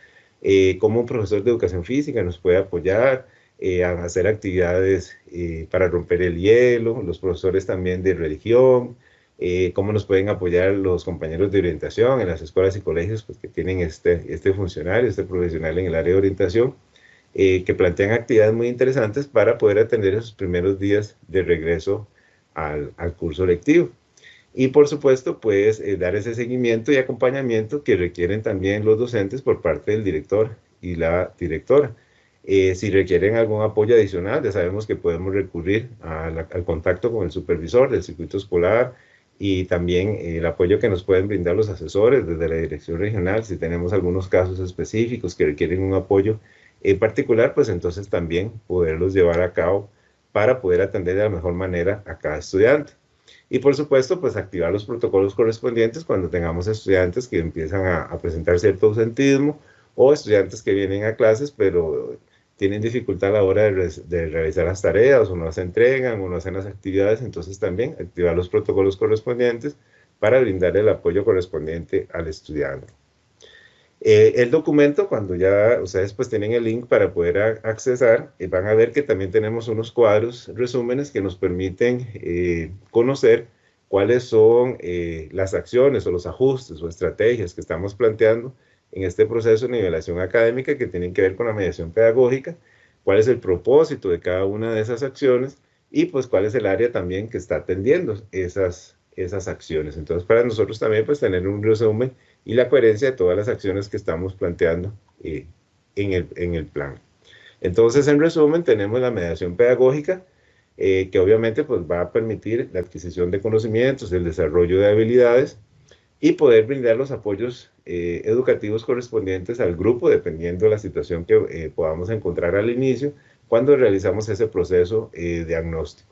como un profesor de educación física nos puede apoyar a hacer actividades para romper el hielo, los profesores también de religión, cómo nos pueden apoyar los compañeros de orientación en las escuelas y colegios, pues, que tienen este funcionario, este profesional en el área de orientación, que plantean actividades muy interesantes para poder atender esos primeros días de regreso al curso lectivo. Y por supuesto, pues dar ese seguimiento y acompañamiento que requieren también los docentes por parte del director y la directora. Si requieren algún apoyo adicional, ya sabemos que podemos recurrir al contacto con el supervisor del circuito escolar, y también el apoyo que nos pueden brindar los asesores desde la dirección regional. Si tenemos algunos casos específicos que requieren un apoyo en particular, pues entonces también poderlos llevar a cabo para poder atender de la mejor manera a cada estudiante. Y por supuesto, pues activar los protocolos correspondientes cuando tengamos estudiantes que empiezan a presentar cierto ausentismo, o estudiantes que vienen a clases pero tienen dificultad a la hora de realizar las tareas, o no se entregan, o no hacen las actividades. Entonces también activar los protocolos correspondientes para brindar el apoyo correspondiente al estudiante. El documento, cuando ya ustedes pues tienen el link para poder accesar, van a ver que también tenemos unos cuadros, resúmenes, que nos permiten conocer cuáles son las acciones o los ajustes o estrategias que estamos planteando en este proceso de nivelación académica, que tienen que ver con la mediación pedagógica, cuál es el propósito de cada una de esas acciones, y pues cuál es el área también que está atendiendo esas acciones. Entonces, para nosotros también pues tener un resumen y la coherencia de todas las acciones que estamos planteando en el plan. Entonces, en resumen, tenemos la mediación pedagógica, que obviamente pues va a permitir la adquisición de conocimientos, el desarrollo de habilidades, y poder brindar los apoyos educativos correspondientes al grupo, dependiendo de la situación que podamos encontrar al inicio, cuando realizamos ese proceso diagnóstico.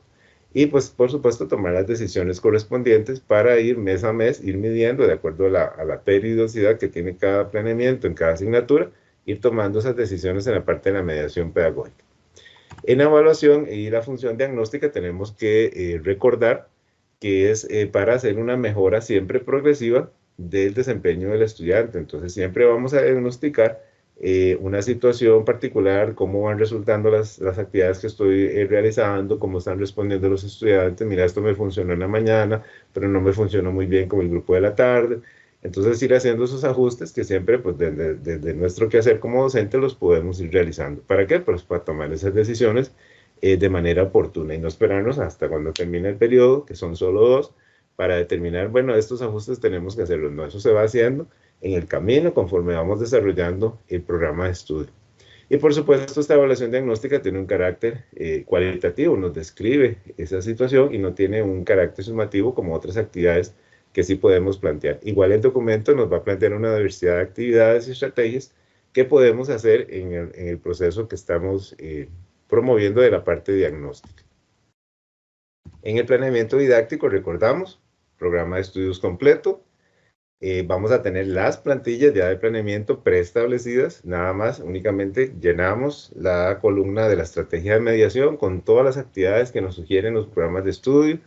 Y pues por supuesto tomar las decisiones correspondientes para ir mes a mes, ir midiendo de acuerdo a la periodicidad que tiene cada planeamiento en cada asignatura, ir tomando esas decisiones en la parte de la mediación pedagógica. En la evaluación y la función diagnóstica tenemos que recordar que es para hacer una mejora siempre progresiva del desempeño del estudiante. Entonces siempre vamos a diagnosticar una situación particular, cómo van resultando las actividades que estoy realizando, cómo están respondiendo los estudiantes. Mira, esto me funcionó en la mañana, pero no me funcionó muy bien con el grupo de la tarde. Entonces ir haciendo esos ajustes que siempre pues desde nuestro quehacer como docente los podemos ir realizando. ¿Para qué? Pues para tomar esas decisiones de manera oportuna, y no esperarnos hasta cuando termine el periodo, que son solo 2, para determinar, bueno, estos ajustes tenemos que hacerlos. No, eso se va haciendo en el camino conforme vamos desarrollando el programa de estudio. Y por supuesto, esta evaluación diagnóstica tiene un carácter cualitativo, nos describe esa situación y no tiene un carácter sumativo como otras actividades que sí podemos plantear. Igual el documento nos va a plantear una diversidad de actividades y estrategias que podemos hacer en el proceso que estamos promoviendo de la parte diagnóstica. En el planeamiento didáctico, recordamos, programa de estudios completo. Vamos a tener las plantillas ya de planeamiento preestablecidas, nada más, únicamente llenamos la columna de la estrategia de mediación con todas las actividades que nos sugieren los programas de estudio,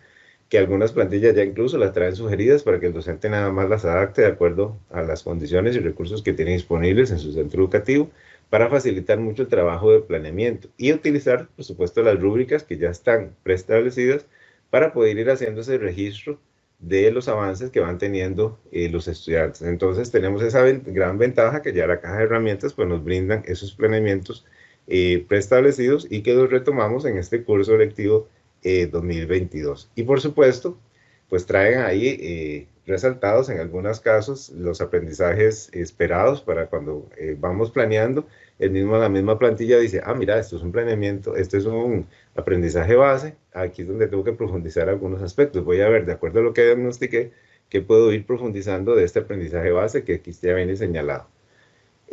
que algunas plantillas ya incluso las traen sugeridas para que el docente nada más las adapte de acuerdo a las condiciones y recursos que tiene disponibles en su centro educativo, para facilitar mucho el trabajo de planeamiento, y utilizar, por supuesto, las rúbricas que ya están preestablecidas para poder ir haciendo ese registro de los avances que van teniendo los estudiantes. Entonces tenemos esa gran ventaja que ya la caja de herramientas pues nos brindan esos planeamientos preestablecidos, y que los retomamos en este curso lectivo 2022. Y por supuesto, pues traen ahí resaltados en algunos casos los aprendizajes esperados para cuando vamos planeando. La misma plantilla dice, ah, mira, esto es un planeamiento, este es un aprendizaje base, aquí es donde tengo que profundizar algunos aspectos. Voy a ver, de acuerdo a lo que diagnostiqué, qué puedo ir profundizando de este aprendizaje base que aquí ya viene señalado.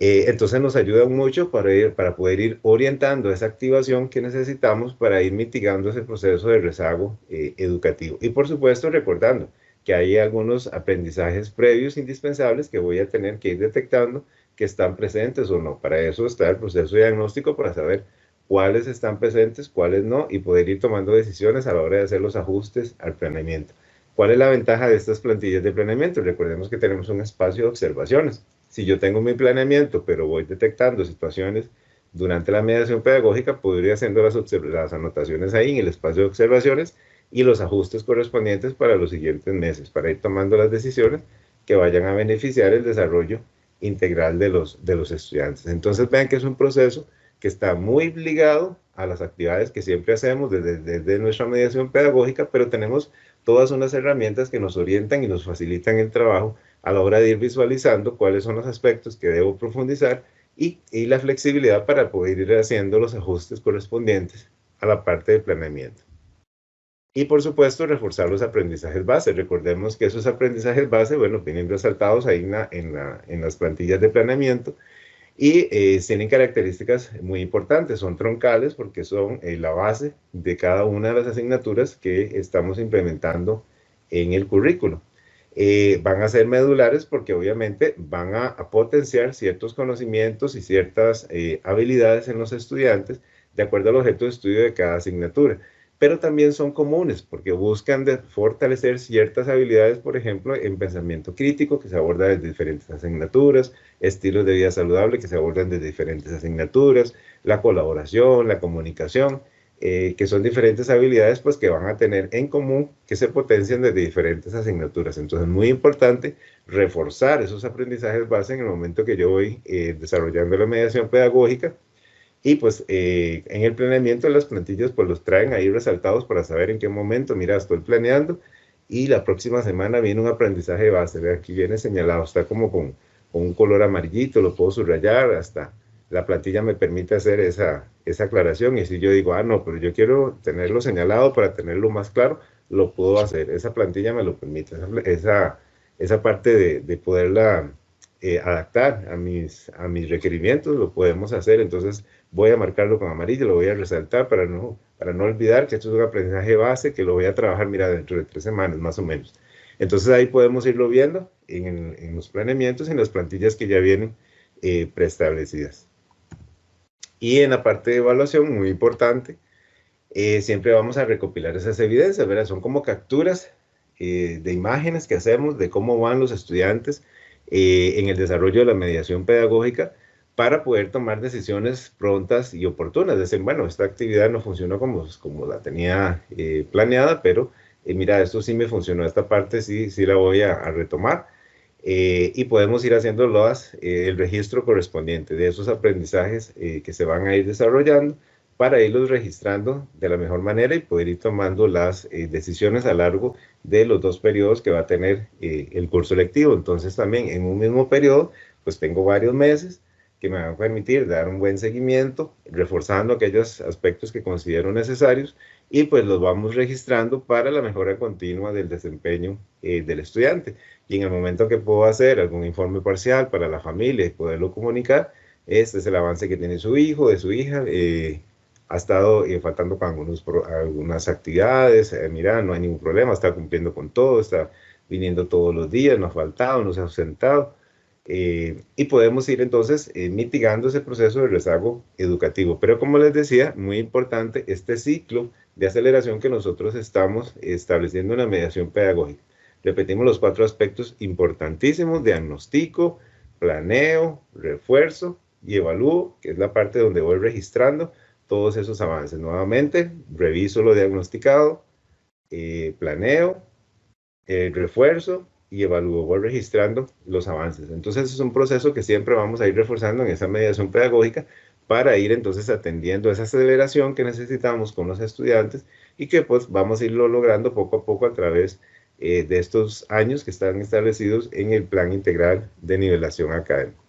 Entonces nos ayuda mucho para poder ir orientando esa activación que necesitamos para ir mitigando ese proceso de rezago educativo. Y por supuesto recordando que hay algunos aprendizajes previos indispensables que voy a tener que ir detectando que están presentes o no. Para eso está el proceso diagnóstico, para saber cuáles están presentes, cuáles no, y poder ir tomando decisiones a la hora de hacer los ajustes al planeamiento. ¿Cuál es la ventaja de estas plantillas de planeamiento? Recordemos que tenemos un espacio de observaciones. Si yo tengo mi planeamiento, pero voy detectando situaciones durante la mediación pedagógica, puedo ir haciendo las anotaciones ahí en el espacio de observaciones y los ajustes correspondientes para los siguientes meses, para ir tomando las decisiones que vayan a beneficiar el desarrollo integral de los estudiantes. Entonces vean que es un proceso que está muy ligado a las actividades que siempre hacemos desde nuestra mediación pedagógica, pero tenemos todas unas herramientas que nos orientan y nos facilitan el trabajo a la hora de ir visualizando cuáles son los aspectos que debo profundizar y la flexibilidad para poder ir haciendo los ajustes correspondientes a la parte de planeamiento. Y por supuesto, reforzar los aprendizajes base. Recordemos que esos aprendizajes base, bueno, vienen resaltados ahí en las plantillas de planeamiento y tienen características muy importantes. Son troncales porque son la base de cada una de las asignaturas que estamos implementando en el currículo. Van a ser medulares porque obviamente van a potenciar ciertos conocimientos y ciertas habilidades en los estudiantes de acuerdo al objeto de estudio de cada asignatura. Pero también son comunes porque buscan fortalecer ciertas habilidades, por ejemplo, en pensamiento crítico, que se aborda desde diferentes asignaturas, estilos de vida saludable, que se abordan desde diferentes asignaturas, la colaboración, la comunicación, que son diferentes habilidades pues, que van a tener en común, que se potencian desde diferentes asignaturas. Entonces, es muy importante reforzar esos aprendizajes base en el momento que yo voy desarrollando la mediación pedagógica. Y pues en el planeamiento de las plantillas pues los traen ahí resaltados para saber en qué momento, mira, estoy planeando y la próxima semana viene un aprendizaje base, ¿ve? Aquí viene señalado, está como con un color amarillito, lo puedo subrayar, hasta la plantilla me permite hacer esa aclaración y si yo digo, ah, no, pero yo quiero tenerlo señalado para tenerlo más claro, lo puedo hacer, esa plantilla me lo permite, esa parte de poderla adaptar a mis requerimientos, lo podemos hacer. Entonces voy a marcarlo con amarillo, lo voy a resaltar para no olvidar que esto es un aprendizaje base que lo voy a trabajar, mira, dentro de 3 semanas más o menos. Entonces ahí podemos irlo viendo en los planeamientos y en las plantillas que ya vienen preestablecidas. Y en la parte de evaluación, muy importante, siempre vamos a recopilar esas evidencias, ¿verdad? Son como capturas de imágenes que hacemos de cómo van los estudiantes en el desarrollo de la mediación pedagógica para poder tomar decisiones prontas y oportunas. Decir, bueno, esta actividad no funcionó como la tenía planeada, pero mira, esto sí me funcionó, esta parte sí la voy a retomar. Y podemos ir haciendo el registro correspondiente de esos aprendizajes que se van a ir desarrollando para irlos registrando de la mejor manera y poder ir tomando las decisiones a lo largo de los 2 periodos que va a tener el curso lectivo. Entonces también en un mismo periodo, pues tengo varios meses que me van a permitir dar un buen seguimiento, reforzando aquellos aspectos que considero necesarios y pues los vamos registrando para la mejora continua del desempeño del estudiante. Y en el momento que puedo hacer algún informe parcial para la familia y poderlo comunicar, este es el avance que tiene su hijo, de su hija, ha estado faltando con algunas actividades, mira, no hay ningún problema, está cumpliendo con todo, está viniendo todos los días, no ha faltado, no se ha ausentado, y podemos ir entonces mitigando ese proceso de rezago educativo. Pero como les decía, muy importante este ciclo de aceleración que nosotros estamos estableciendo en la mediación pedagógica. Repetimos los 4 aspectos importantísimos: diagnostico, planeo, refuerzo y evalúo, que es la parte donde voy registrando todos esos avances. Nuevamente, reviso lo diagnosticado, planeo, refuerzo y evalúo, voy registrando los avances. Entonces es un proceso que siempre vamos a ir reforzando en esa mediación pedagógica para ir entonces atendiendo esa aceleración que necesitamos con los estudiantes y que pues vamos a irlo logrando poco a poco a través de estos años que están establecidos en el Plan Integral de Nivelación Académica.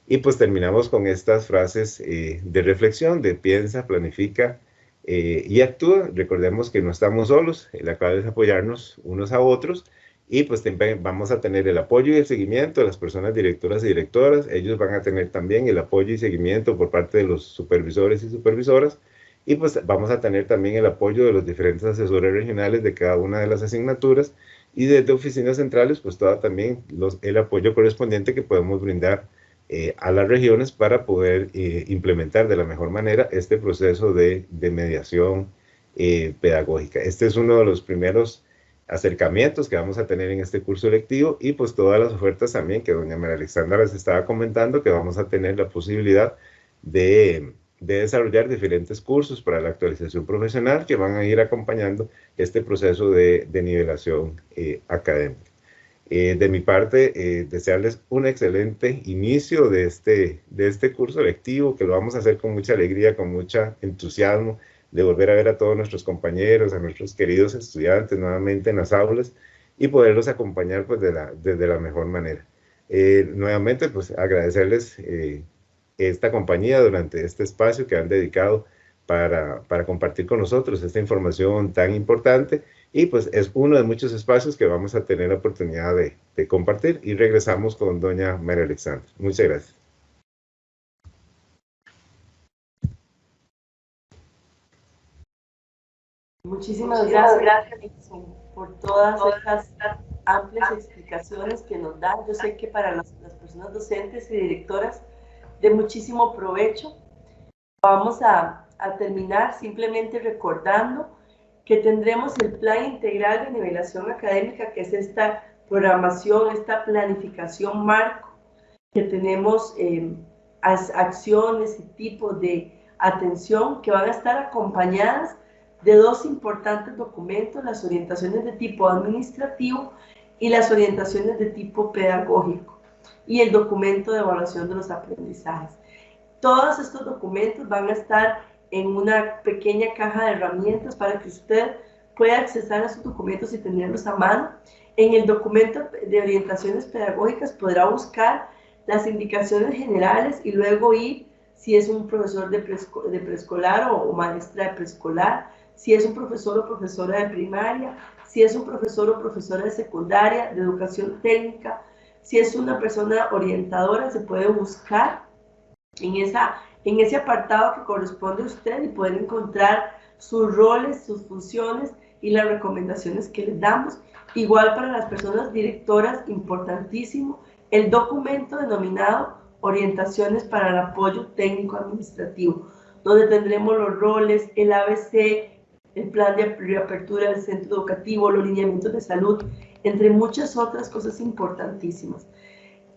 Y pues terminamos con estas frases de reflexión, de piensa, planifica y actúa. Recordemos que no estamos solos, la clave es apoyarnos unos a otros y pues vamos a tener el apoyo y el seguimiento de las personas directoras y directoras. Ellos van a tener también el apoyo y seguimiento por parte de los supervisores y supervisoras, y pues vamos a tener también el apoyo de los diferentes asesores regionales de cada una de las asignaturas, y desde oficinas centrales pues también el apoyo correspondiente que podemos brindar a las regiones para poder implementar de la mejor manera este proceso de mediación pedagógica. Este es uno de los primeros acercamientos que vamos a tener en este curso lectivo, y pues todas las ofertas también que doña María Alexandra les estaba comentando, que vamos a tener la posibilidad de desarrollar diferentes cursos para la actualización profesional que van a ir acompañando este proceso de nivelación académica. De mi parte, desearles un excelente inicio de este curso lectivo, que lo vamos a hacer con mucha alegría, con mucho entusiasmo, de volver a ver a todos nuestros compañeros, a nuestros queridos estudiantes nuevamente en las aulas, y poderlos acompañar pues desde la mejor manera. Nuevamente, pues agradecerles esta compañía durante este espacio que han dedicado para compartir con nosotros esta información tan importante, y pues es uno de muchos espacios que vamos a tener la oportunidad de compartir, y regresamos con doña María Alexandra. Muchas gracias. Muchísimas gracias por todas estas amplias explicaciones que nos da. Yo sé que para las personas docentes y directoras de muchísimo provecho. Vamos a terminar simplemente recordando que tendremos el Plan Integral de Nivelación Académica, que es esta programación, esta planificación marco, que tenemos acciones y tipos de atención que van a estar acompañadas de dos importantes documentos: las orientaciones de tipo administrativo y las orientaciones de tipo pedagógico, y el documento de evaluación de los aprendizajes. Todos estos documentos van a estar en una pequeña caja de herramientas para que usted pueda accesar a sus documentos y tenerlos a mano. En el documento de orientaciones pedagógicas podrá buscar las indicaciones generales y luego ir, si es un profesor de preescolar o maestra de preescolar, si es un profesor o profesora de primaria, si es un profesor o profesora de secundaria, de educación técnica, si es una persona orientadora, se puede buscar en ese apartado que corresponde a usted y poder encontrar sus roles, sus funciones y las recomendaciones que les damos. Igual para las personas directoras, importantísimo, el documento denominado Orientaciones para el Apoyo Técnico Administrativo, donde tendremos los roles, el ABC, el plan de reapertura del centro educativo, los lineamientos de salud, entre muchas otras cosas importantísimas.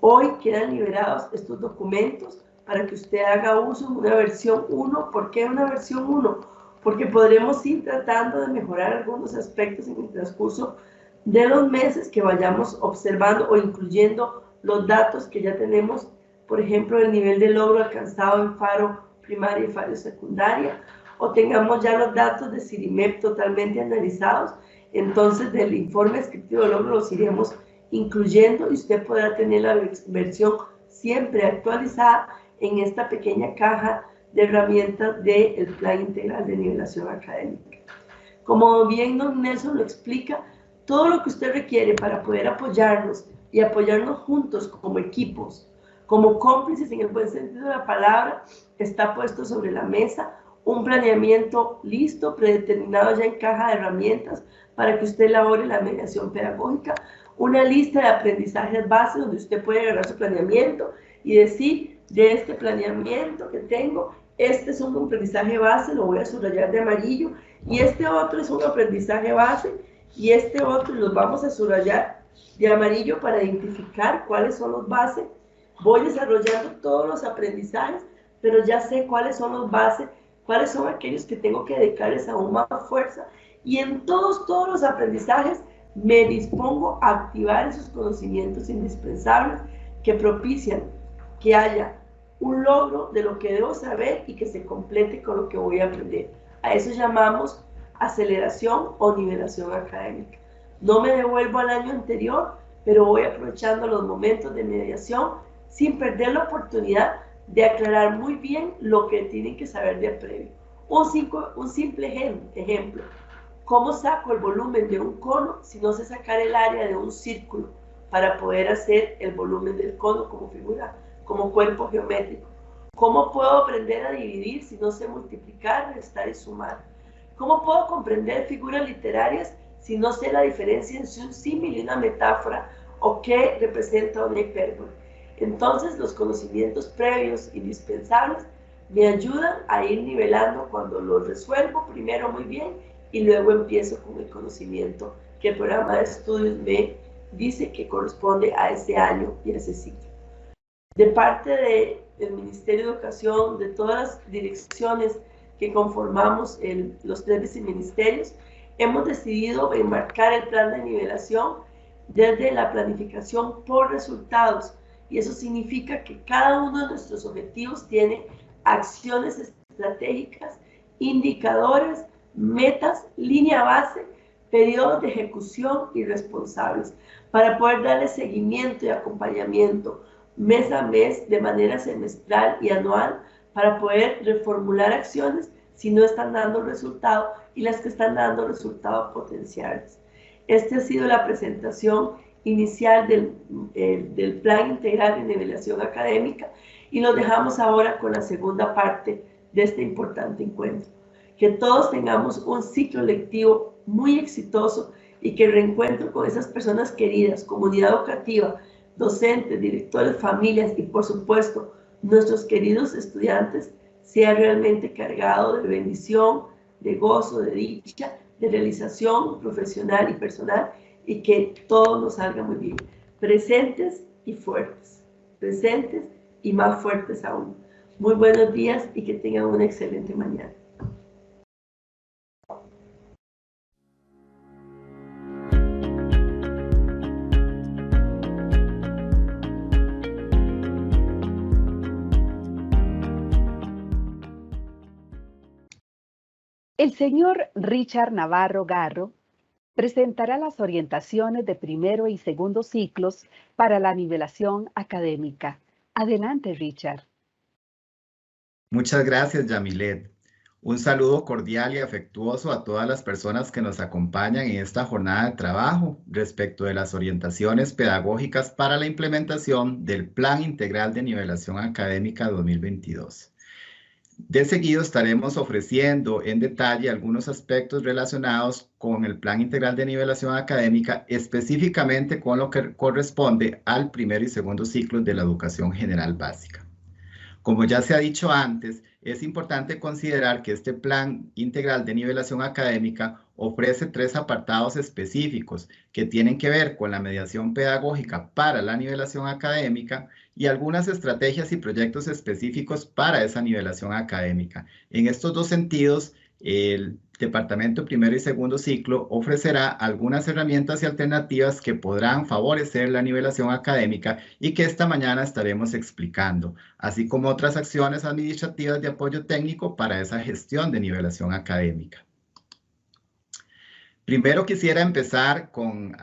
Hoy quedan liberados estos documentos para que usted haga uso de una versión 1. ¿Por qué una versión 1? Porque podremos ir tratando de mejorar algunos aspectos en el transcurso de los meses que vayamos observando o incluyendo los datos que ya tenemos, por ejemplo, el nivel de logro alcanzado en FARO primaria y FARO secundaria, o tengamos ya los datos de CIRIMEP totalmente analizados. Entonces, del informe descriptivo de logro los iremos incluyendo, y usted podrá tener la versión siempre actualizada en esta pequeña caja de herramientas del Plan Integral de Nivelación Académica. Como bien don Nelson lo explica, todo lo que usted requiere para poder apoyarnos y apoyarnos juntos como equipos, como cómplices en el buen sentido de la palabra, está puesto sobre la mesa. Un planeamiento listo, predeterminado ya en caja de herramientas para que usted elabore la mediación pedagógica, una lista de aprendizajes base donde usted puede agarrar su planeamiento y decir: de este planeamiento que tengo, este es un aprendizaje base, lo voy a subrayar de amarillo, y este otro es un aprendizaje base, y este otro los vamos a subrayar de amarillo para identificar cuáles son los bases. Voy desarrollando todos los aprendizajes, pero ya sé cuáles son los bases, cuáles son aquellos que tengo que dedicarles aún más fuerza, y en todos los aprendizajes me dispongo a activar esos conocimientos indispensables que propician que haya un logro de lo que debo saber y que se complete con lo que voy a aprender. A eso llamamos aceleración o nivelación académica. No me devuelvo al año anterior, pero voy aprovechando los momentos de mediación sin perder la oportunidad de aclarar muy bien lo que tienen que saber de previo. Un simple ejemplo. ¿Cómo saco el volumen de un cono si no sé sacar el área de un círculo para poder hacer el volumen del cono como figura, como cuerpo geométrico? ¿Cómo puedo aprender a dividir si no sé multiplicar, restar y sumar? ¿Cómo puedo comprender figuras literarias si no sé la diferencia entre un símil y una metáfora o qué representa una hipérbole? Entonces, los conocimientos previos indispensables me ayudan a ir nivelando cuando los resuelvo primero muy bien y luego empiezo con el conocimiento que el programa de estudios me dice que corresponde a ese año y a ese ciclo. De parte del Ministerio de Educación, de todas las direcciones que conformamos los 3 viceministerios, hemos decidido enmarcar el plan de nivelación desde la planificación por resultados, y eso significa que cada uno de nuestros objetivos tiene acciones estratégicas, indicadores, metas, línea base, periodos de ejecución y responsables, para poder darle seguimiento y acompañamiento mes a mes, de manera semestral y anual, para poder reformular acciones si no están dando resultado y las que están dando resultados potenciales. Esta ha sido la presentación inicial del Plan Integral de Nivelación Académica, y nos dejamos ahora con la segunda parte de este importante encuentro. Que todos tengamos un ciclo lectivo muy exitoso y que el reencuentro con esas personas queridas, comunidad educativa, docentes, directores, familias y por supuesto nuestros queridos estudiantes sea realmente cargado de bendición, de gozo, de dicha, de realización profesional y personal, y que todo nos salga muy bien. Presentes y fuertes, presentes y más fuertes aún. Muy buenos días y que tengan una excelente mañana. El señor Richard Navarro Garro presentará las orientaciones de primero y segundo ciclos para la nivelación académica. Adelante, Richard. Muchas gracias, Yamilet. Un saludo cordial y afectuoso a todas las personas que nos acompañan en esta jornada de trabajo respecto de las orientaciones pedagógicas para la implementación del Plan Integral de Nivelación Académica 2022. De seguido estaremos ofreciendo en detalle algunos aspectos relacionados con el Plan Integral de Nivelación Académica, específicamente con lo que corresponde al primer y segundo ciclo de la educación general básica. Como ya se ha dicho antes, es importante considerar que este Plan Integral de Nivelación Académica ofrece 3 apartados específicos que tienen que ver con la mediación pedagógica para la nivelación académica y algunas estrategias y proyectos específicos para esa nivelación académica. En estos 2 sentidos, el Departamento Primero y Segundo Ciclo ofrecerá algunas herramientas y alternativas que podrán favorecer la nivelación académica y que esta mañana estaremos explicando, así como otras acciones administrativas de apoyo técnico para esa gestión de nivelación académica. Primero quisiera empezar con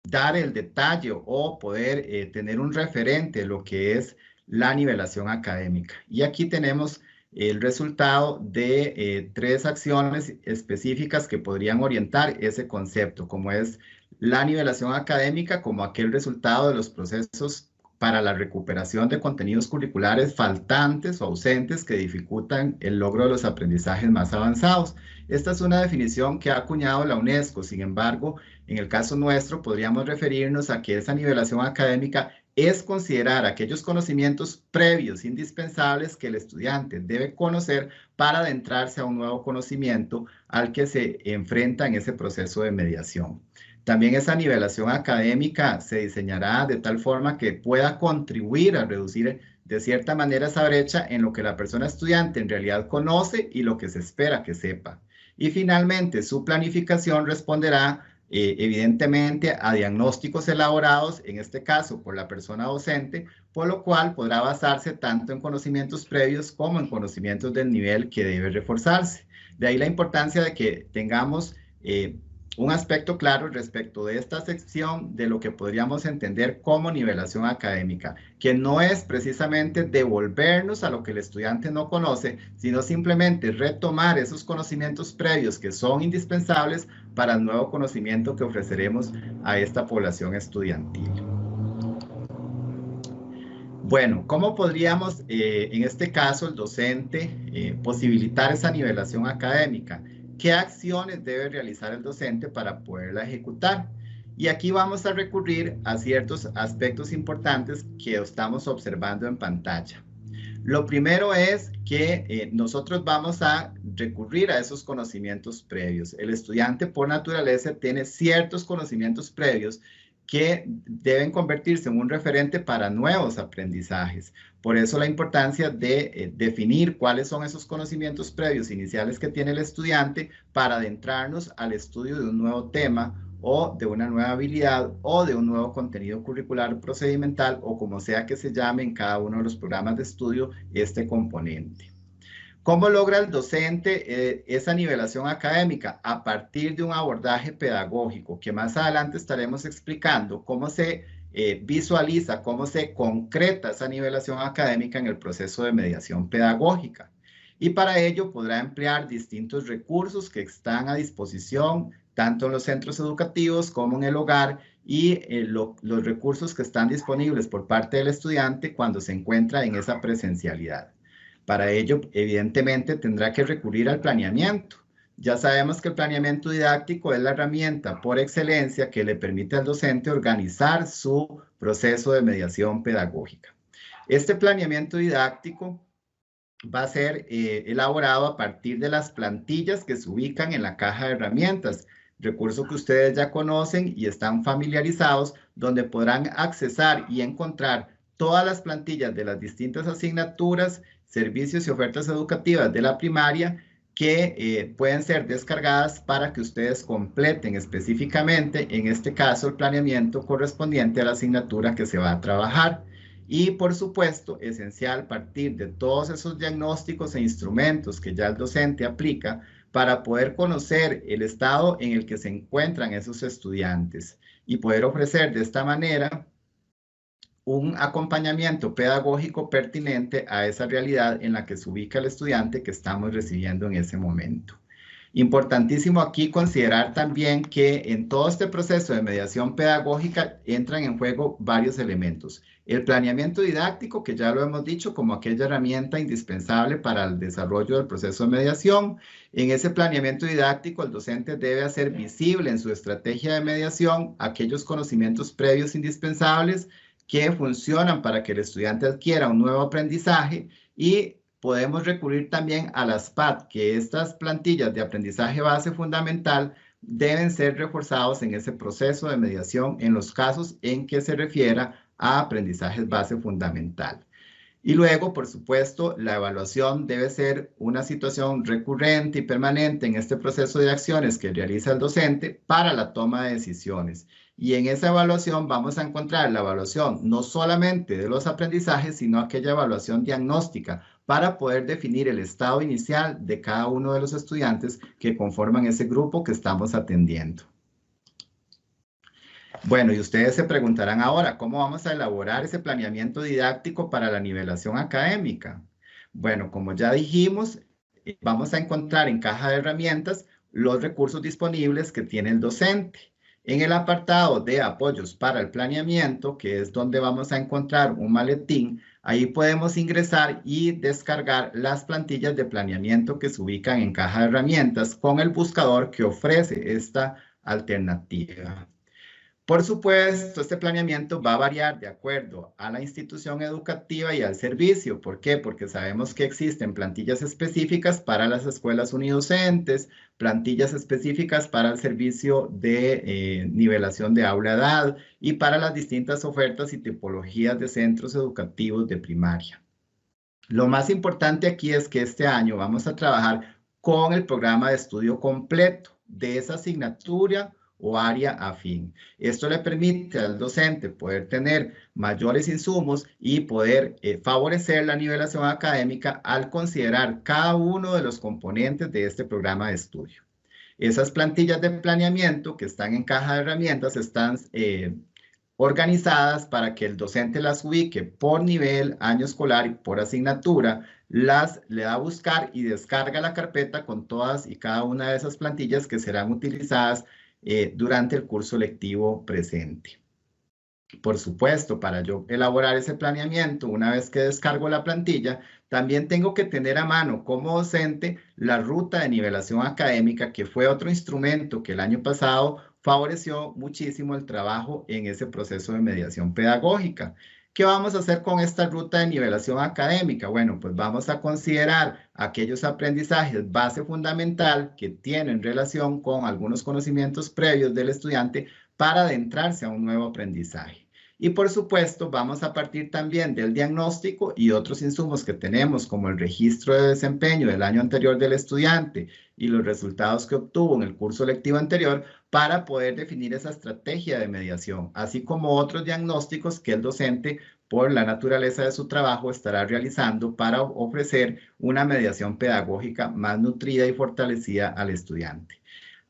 dar el detalle o poder tener un referente de lo que es la nivelación académica. Y aquí tenemos el resultado de 3 acciones específicas que podrían orientar ese concepto, como es la nivelación académica como aquel resultado de los procesos para la recuperación de contenidos curriculares faltantes o ausentes que dificultan el logro de los aprendizajes más avanzados. Esta es una definición que ha acuñado la UNESCO. Sin embargo, en el caso nuestro podríamos referirnos a que esa nivelación académica es considerar aquellos conocimientos previos indispensables que el estudiante debe conocer para adentrarse a un nuevo conocimiento al que se enfrenta en ese proceso de mediación. También esa nivelación académica se diseñará de tal forma que pueda contribuir a reducir de cierta manera esa brecha en lo que la persona estudiante en realidad conoce y lo que se espera que sepa. Y finalmente, su planificación responderá evidentemente a diagnósticos elaborados, en este caso por la persona docente, por lo cual podrá basarse tanto en conocimientos previos como en conocimientos del nivel que debe reforzarse. De ahí la importancia de que tengamos un aspecto claro respecto de esta sección de lo que podríamos entender como nivelación académica, que no es precisamente devolvernos a lo que el estudiante no conoce, sino simplemente retomar esos conocimientos previos que son indispensables para el nuevo conocimiento que ofreceremos a esta población estudiantil. Bueno, ¿cómo podríamos, en este caso, el docente posibilitar esa nivelación académica? ¿Qué acciones debe realizar el docente para poderla ejecutar? Y aquí vamos a recurrir a ciertos aspectos importantes que estamos observando en pantalla. Lo primero es que nosotros vamos a recurrir a esos conocimientos previos. El estudiante por naturaleza tiene ciertos conocimientos previos que deben convertirse en un referente para nuevos aprendizajes. Por eso la importancia de definir cuáles son esos conocimientos previos iniciales que tiene el estudiante para adentrarnos al estudio de un nuevo tema o de una nueva habilidad o de un nuevo contenido curricular procedimental o como sea que se llame en cada uno de los programas de estudio este componente. ¿Cómo logra el docente esa nivelación académica? A partir de un abordaje pedagógico, que más adelante estaremos explicando cómo se visualiza, cómo se concreta esa nivelación académica en el proceso de mediación pedagógica. Y para ello podrá emplear distintos recursos que están a disposición, tanto en los centros educativos como en el hogar, y los recursos que están disponibles por parte del estudiante cuando se encuentra en esa presencialidad. Para ello, evidentemente, tendrá que recurrir al planeamiento. Ya sabemos que el planeamiento didáctico es la herramienta por excelencia que le permite al docente organizar su proceso de mediación pedagógica. Este planeamiento didáctico va a ser elaborado a partir de las plantillas que se ubican en la caja de herramientas, recurso que ustedes ya conocen y están familiarizados, donde podrán accesar y encontrar todas las plantillas de las distintas asignaturas, servicios y ofertas educativas de la primaria que pueden ser descargadas para que ustedes completen específicamente, en este caso, el planeamiento correspondiente a la asignatura que se va a trabajar. Y, por supuesto, esencial partir de todos esos diagnósticos e instrumentos que ya el docente aplica para poder conocer el estado en el que se encuentran esos estudiantes y poder ofrecer de esta manera un acompañamiento pedagógico pertinente a esa realidad en la que se ubica el estudiante que estamos recibiendo en ese momento. Importantísimo aquí considerar también que en todo este proceso de mediación pedagógica entran en juego varios elementos. El planeamiento didáctico, que ya lo hemos dicho, como aquella herramienta indispensable para el desarrollo del proceso de mediación. En ese planeamiento didáctico, el docente debe hacer visible en su estrategia de mediación aquellos conocimientos previos indispensables que funcionan para que el estudiante adquiera un nuevo aprendizaje, y podemos recurrir también a las PAT, que estas plantillas de aprendizaje base fundamental deben ser reforzados en ese proceso de mediación en los casos en que se refiera a aprendizajes base fundamental. Y luego, por supuesto, la evaluación debe ser una situación recurrente y permanente en este proceso de acciones que realiza el docente para la toma de decisiones. Y en esa evaluación vamos a encontrar la evaluación no solamente de los aprendizajes, sino aquella evaluación diagnóstica para poder definir el estado inicial de cada uno de los estudiantes que conforman ese grupo que estamos atendiendo. Bueno, y ustedes se preguntarán ahora, ¿cómo vamos a elaborar ese planeamiento didáctico para la nivelación académica? Bueno, como ya dijimos, vamos a encontrar en caja de herramientas los recursos disponibles que tiene el docente. En el apartado de apoyos para el planeamiento, que es donde vamos a encontrar un maletín, ahí podemos ingresar y descargar las plantillas de planeamiento que se ubican en caja de herramientas con el buscador que ofrece esta alternativa. Por supuesto, este planeamiento va a variar de acuerdo a la institución educativa y al servicio. ¿Por qué? Porque sabemos que existen plantillas específicas para las escuelas unidocentes, plantillas específicas para el servicio de nivelación de aula-edad y para las distintas ofertas y tipologías de centros educativos de primaria. Lo más importante aquí es que este año vamos a trabajar con el programa de estudio completo de esa asignatura o área afín. Esto le permite al docente poder tener mayores insumos y poder favorecer la nivelación académica al considerar cada uno de los componentes de este programa de estudio. Esas plantillas de planeamiento que están en caja de herramientas están organizadas para que el docente las ubique por nivel, año escolar y por asignatura, le da a buscar y descarga la carpeta con todas y cada una de esas plantillas que serán utilizadas durante el curso lectivo presente. Por supuesto, para yo elaborar ese planeamiento, una vez que descargo la plantilla, también tengo que tener a mano como docente la ruta de nivelación académica, que fue otro instrumento que el año pasado favoreció muchísimo el trabajo en ese proceso de mediación pedagógica. ¿Qué vamos a hacer con esta ruta de nivelación académica? Bueno, pues vamos a considerar aquellos aprendizajes base fundamental que tienen relación con algunos conocimientos previos del estudiante para adentrarse a un nuevo aprendizaje. Y por supuesto, vamos a partir también del diagnóstico y otros insumos que tenemos, como el registro de desempeño del año anterior del estudiante y los resultados que obtuvo en el curso lectivo anterior, para poder definir esa estrategia de mediación, así como otros diagnósticos que el docente, por la naturaleza de su trabajo, estará realizando para ofrecer una mediación pedagógica más nutrida y fortalecida al estudiante.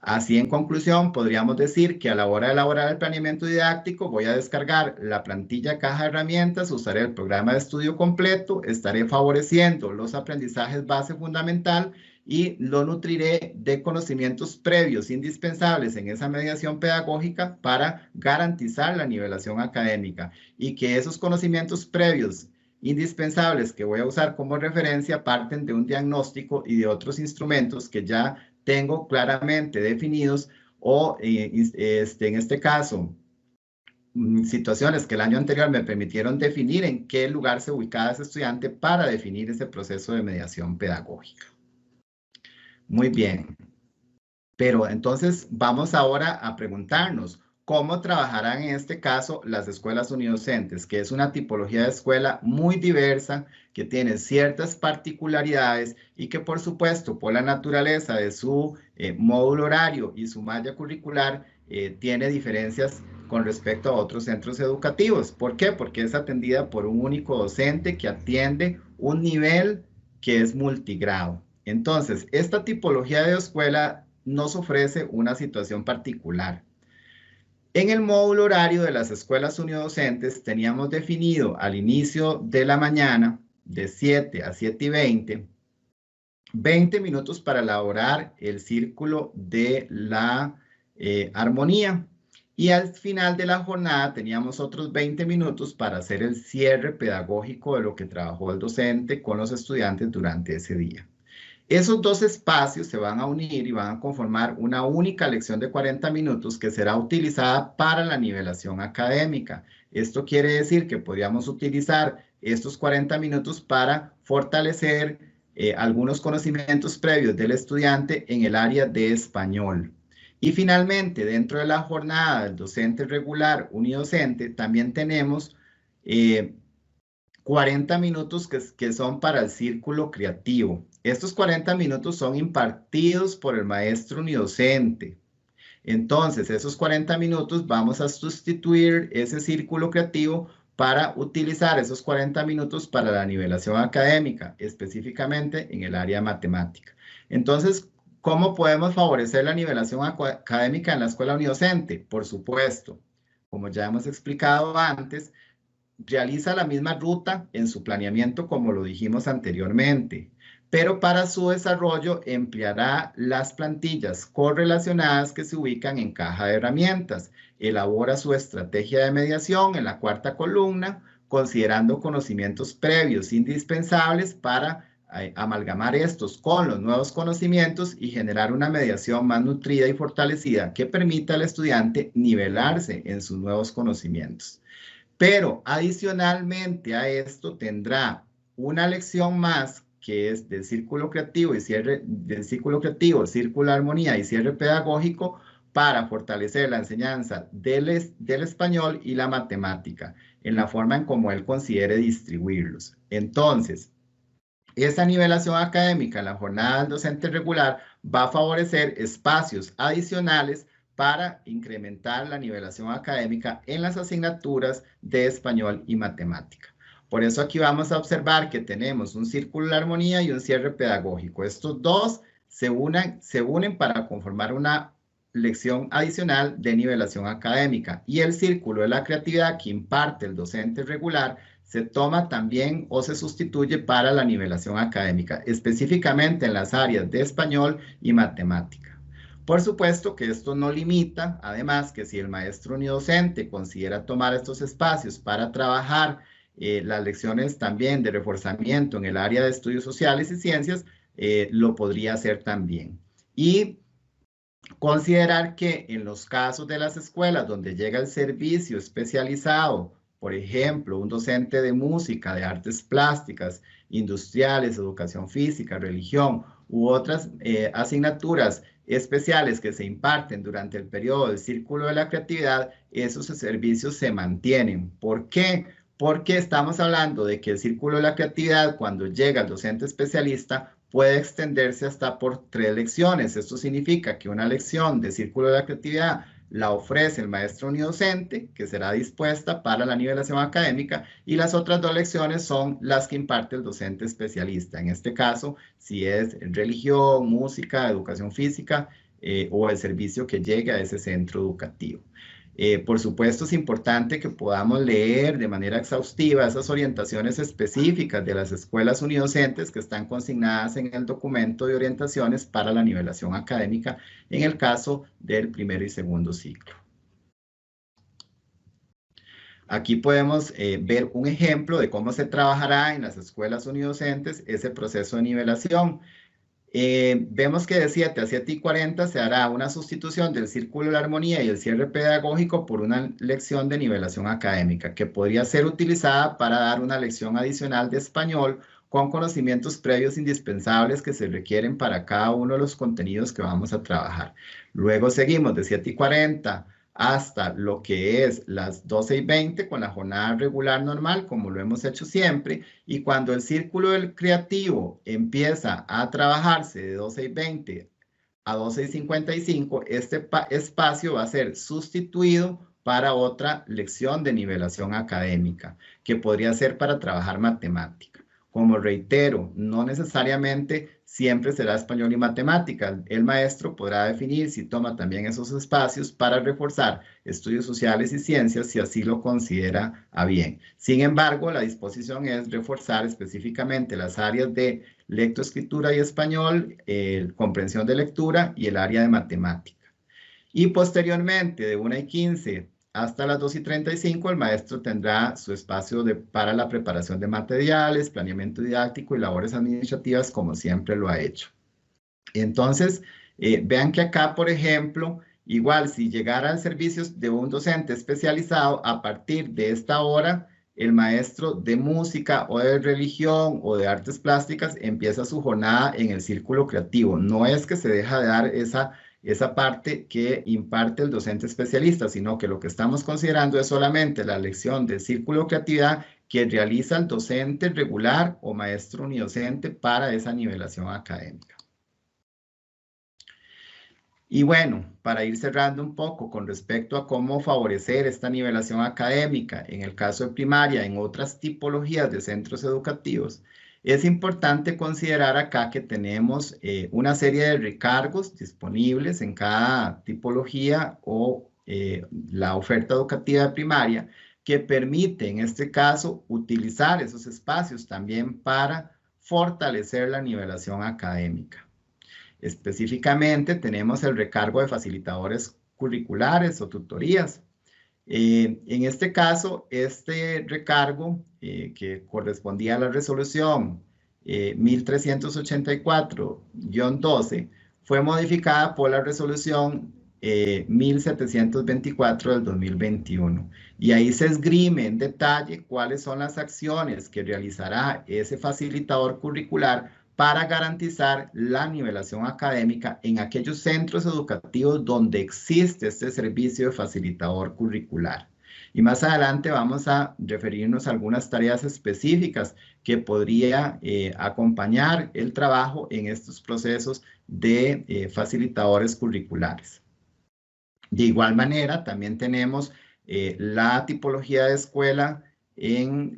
Así, en conclusión, podríamos decir que a la hora de elaborar el planeamiento didáctico voy a descargar la plantilla caja de herramientas, usaré el programa de estudio completo, estaré favoreciendo los aprendizajes base fundamental y lo nutriré de conocimientos previos indispensables en esa mediación pedagógica para garantizar la nivelación académica, y que esos conocimientos previos indispensables que voy a usar como referencia parten de un diagnóstico y de otros instrumentos que ya tengo claramente definidos, o en este caso, situaciones que el año anterior me permitieron definir en qué lugar se ubicaba ese estudiante para definir ese proceso de mediación pedagógica. Muy bien. Pero entonces vamos ahora a preguntarnos, ¿cómo trabajarán en este caso las escuelas unidocentes? Que es una tipología de escuela muy diversa, que tiene ciertas particularidades y que, por supuesto, por la naturaleza de su módulo horario y su malla curricular, tiene diferencias con respecto a otros centros educativos. ¿Por qué? Porque es atendida por un único docente que atiende un nivel que es multigrado. Entonces, esta tipología de escuela nos ofrece una situación particular. En el módulo horario de las escuelas unidocentes teníamos definido al inicio de la mañana, de 7 a 7:20, 20 minutos para elaborar el círculo de la armonía. Y al final de la jornada teníamos otros 20 minutos para hacer el cierre pedagógico de lo que trabajó el docente con los estudiantes durante ese día. Esos dos espacios se van a unir y van a conformar una única lección de 40 minutos que será utilizada para la nivelación académica. Esto quiere decir que podríamos utilizar estos 40 minutos para fortalecer algunos conocimientos previos del estudiante en el área de español. Y finalmente, dentro de la jornada del docente regular unidocente, también tenemos 40 minutos que son para el círculo creativo. Estos 40 minutos son impartidos por el maestro unidocente. Entonces, esos 40 minutos vamos a sustituir ese círculo creativo para utilizar esos 40 minutos para la nivelación académica, específicamente en el área matemática. Entonces, ¿cómo podemos favorecer la nivelación académica en la escuela unidocente? Por supuesto, como ya hemos explicado antes, realiza la misma ruta en su planeamiento como lo dijimos anteriormente, pero para su desarrollo empleará las plantillas correlacionadas que se ubican en caja de herramientas. Elabora su estrategia de mediación en la cuarta columna, considerando conocimientos previos indispensables para amalgamar estos con los nuevos conocimientos y generar una mediación más nutrida y fortalecida que permita al estudiante nivelarse en sus nuevos conocimientos. Pero adicionalmente a esto tendrá una lección más que es del círculo creativo y cierre del círculo creativo, círculo de armonía y cierre pedagógico para fortalecer la enseñanza del español y la matemática en la forma en como él considere distribuirlos. Entonces, esa nivelación académica en la jornada del docente regular va a favorecer espacios adicionales para incrementar la nivelación académica en las asignaturas de español y matemática. Por eso aquí vamos a observar que tenemos un círculo de armonía y un cierre pedagógico. Estos dos se unen para conformar una lección adicional de nivelación académica, y el círculo de la creatividad que imparte el docente regular se toma también o se sustituye para la nivelación académica, específicamente en las áreas de español y matemática. Por supuesto que esto no limita, además, que si el maestro unidocente considera tomar estos espacios para trabajar las lecciones también de reforzamiento en el área de estudios sociales y ciencias, lo podría hacer también. Y considerar que en los casos de las escuelas donde llega el servicio especializado, por ejemplo, un docente de música, de artes plásticas, industriales, educación física, religión u otras asignaturas especiales que se imparten durante el periodo del Círculo de la Creatividad, esos servicios se mantienen. ¿Por qué? Porque estamos hablando de que el Círculo de la Creatividad, cuando llega el docente especialista, puede extenderse hasta por 3 lecciones. Esto significa que una lección de Círculo de la Creatividad la ofrece el maestro unidocente, que será dispuesta para la nivelación académica, y las otras 2 lecciones son las que imparte el docente especialista. En este caso, si es religión, música, educación física o el servicio que llegue a ese centro educativo. Por supuesto, es importante que podamos leer de manera exhaustiva esas orientaciones específicas de las escuelas unidocentes que están consignadas en el documento de orientaciones para la nivelación académica en el caso del primero y segundo ciclo. Aquí podemos ver un ejemplo de cómo se trabajará en las escuelas unidocentes ese proceso de nivelación. Vemos que de 7 a 7:40 se hará una sustitución del círculo de la armonía y el cierre pedagógico por una lección de nivelación académica que podría ser utilizada para dar una lección adicional de español con conocimientos previos indispensables que se requieren para cada uno de los contenidos que vamos a trabajar. Luego seguimos de 7:40 hasta lo que es las 12:20 con la jornada regular normal, como lo hemos hecho siempre, y cuando el círculo del creativo empieza a trabajarse de 12:20 a 12:55, este espacio va a ser sustituido para otra lección de nivelación académica, que podría ser para trabajar matemática. Como reitero, no necesariamente siempre será español y matemática. El maestro podrá definir si toma también esos espacios para reforzar estudios sociales y ciencias si así lo considera a bien. Sin embargo, la disposición es reforzar específicamente las áreas de lectoescritura y español, comprensión de lectura y el área de matemática. Y posteriormente, de 1:15 hasta las 2:35, el maestro tendrá su espacio para la preparación de materiales, planeamiento didáctico y labores administrativas, como siempre lo ha hecho. Entonces, vean que acá, por ejemplo, igual si llegaran servicios de un docente especializado, a partir de esta hora, el maestro de música o de religión o de artes plásticas empieza su jornada en el círculo creativo. No es que se deja de dar esa parte que imparte el docente especialista, sino que lo que estamos considerando es solamente la lección de círculo creatividad que realiza el docente regular o maestro unidocente para esa nivelación académica. Y bueno, para ir cerrando un poco con respecto a cómo favorecer esta nivelación académica, en el caso de primaria, en otras tipologías de centros educativos, es importante considerar acá que tenemos una serie de recargos disponibles en cada tipología o la oferta educativa de primaria que permite, en este caso, utilizar esos espacios también para fortalecer la nivelación académica. Específicamente tenemos el recargo de facilitadores curriculares o tutorías. En este caso, este recargo que correspondía a la resolución 1384-12 fue modificada por la resolución 1724 del 2021. Y ahí se esgrime en detalle cuáles son las acciones que realizará ese facilitador curricular para garantizar la nivelación académica en aquellos centros educativos donde existe este servicio de facilitador curricular. Y más adelante vamos a referirnos a algunas tareas específicas que podría acompañar el trabajo en estos procesos de facilitadores curriculares. De igual manera, también tenemos la tipología de escuela en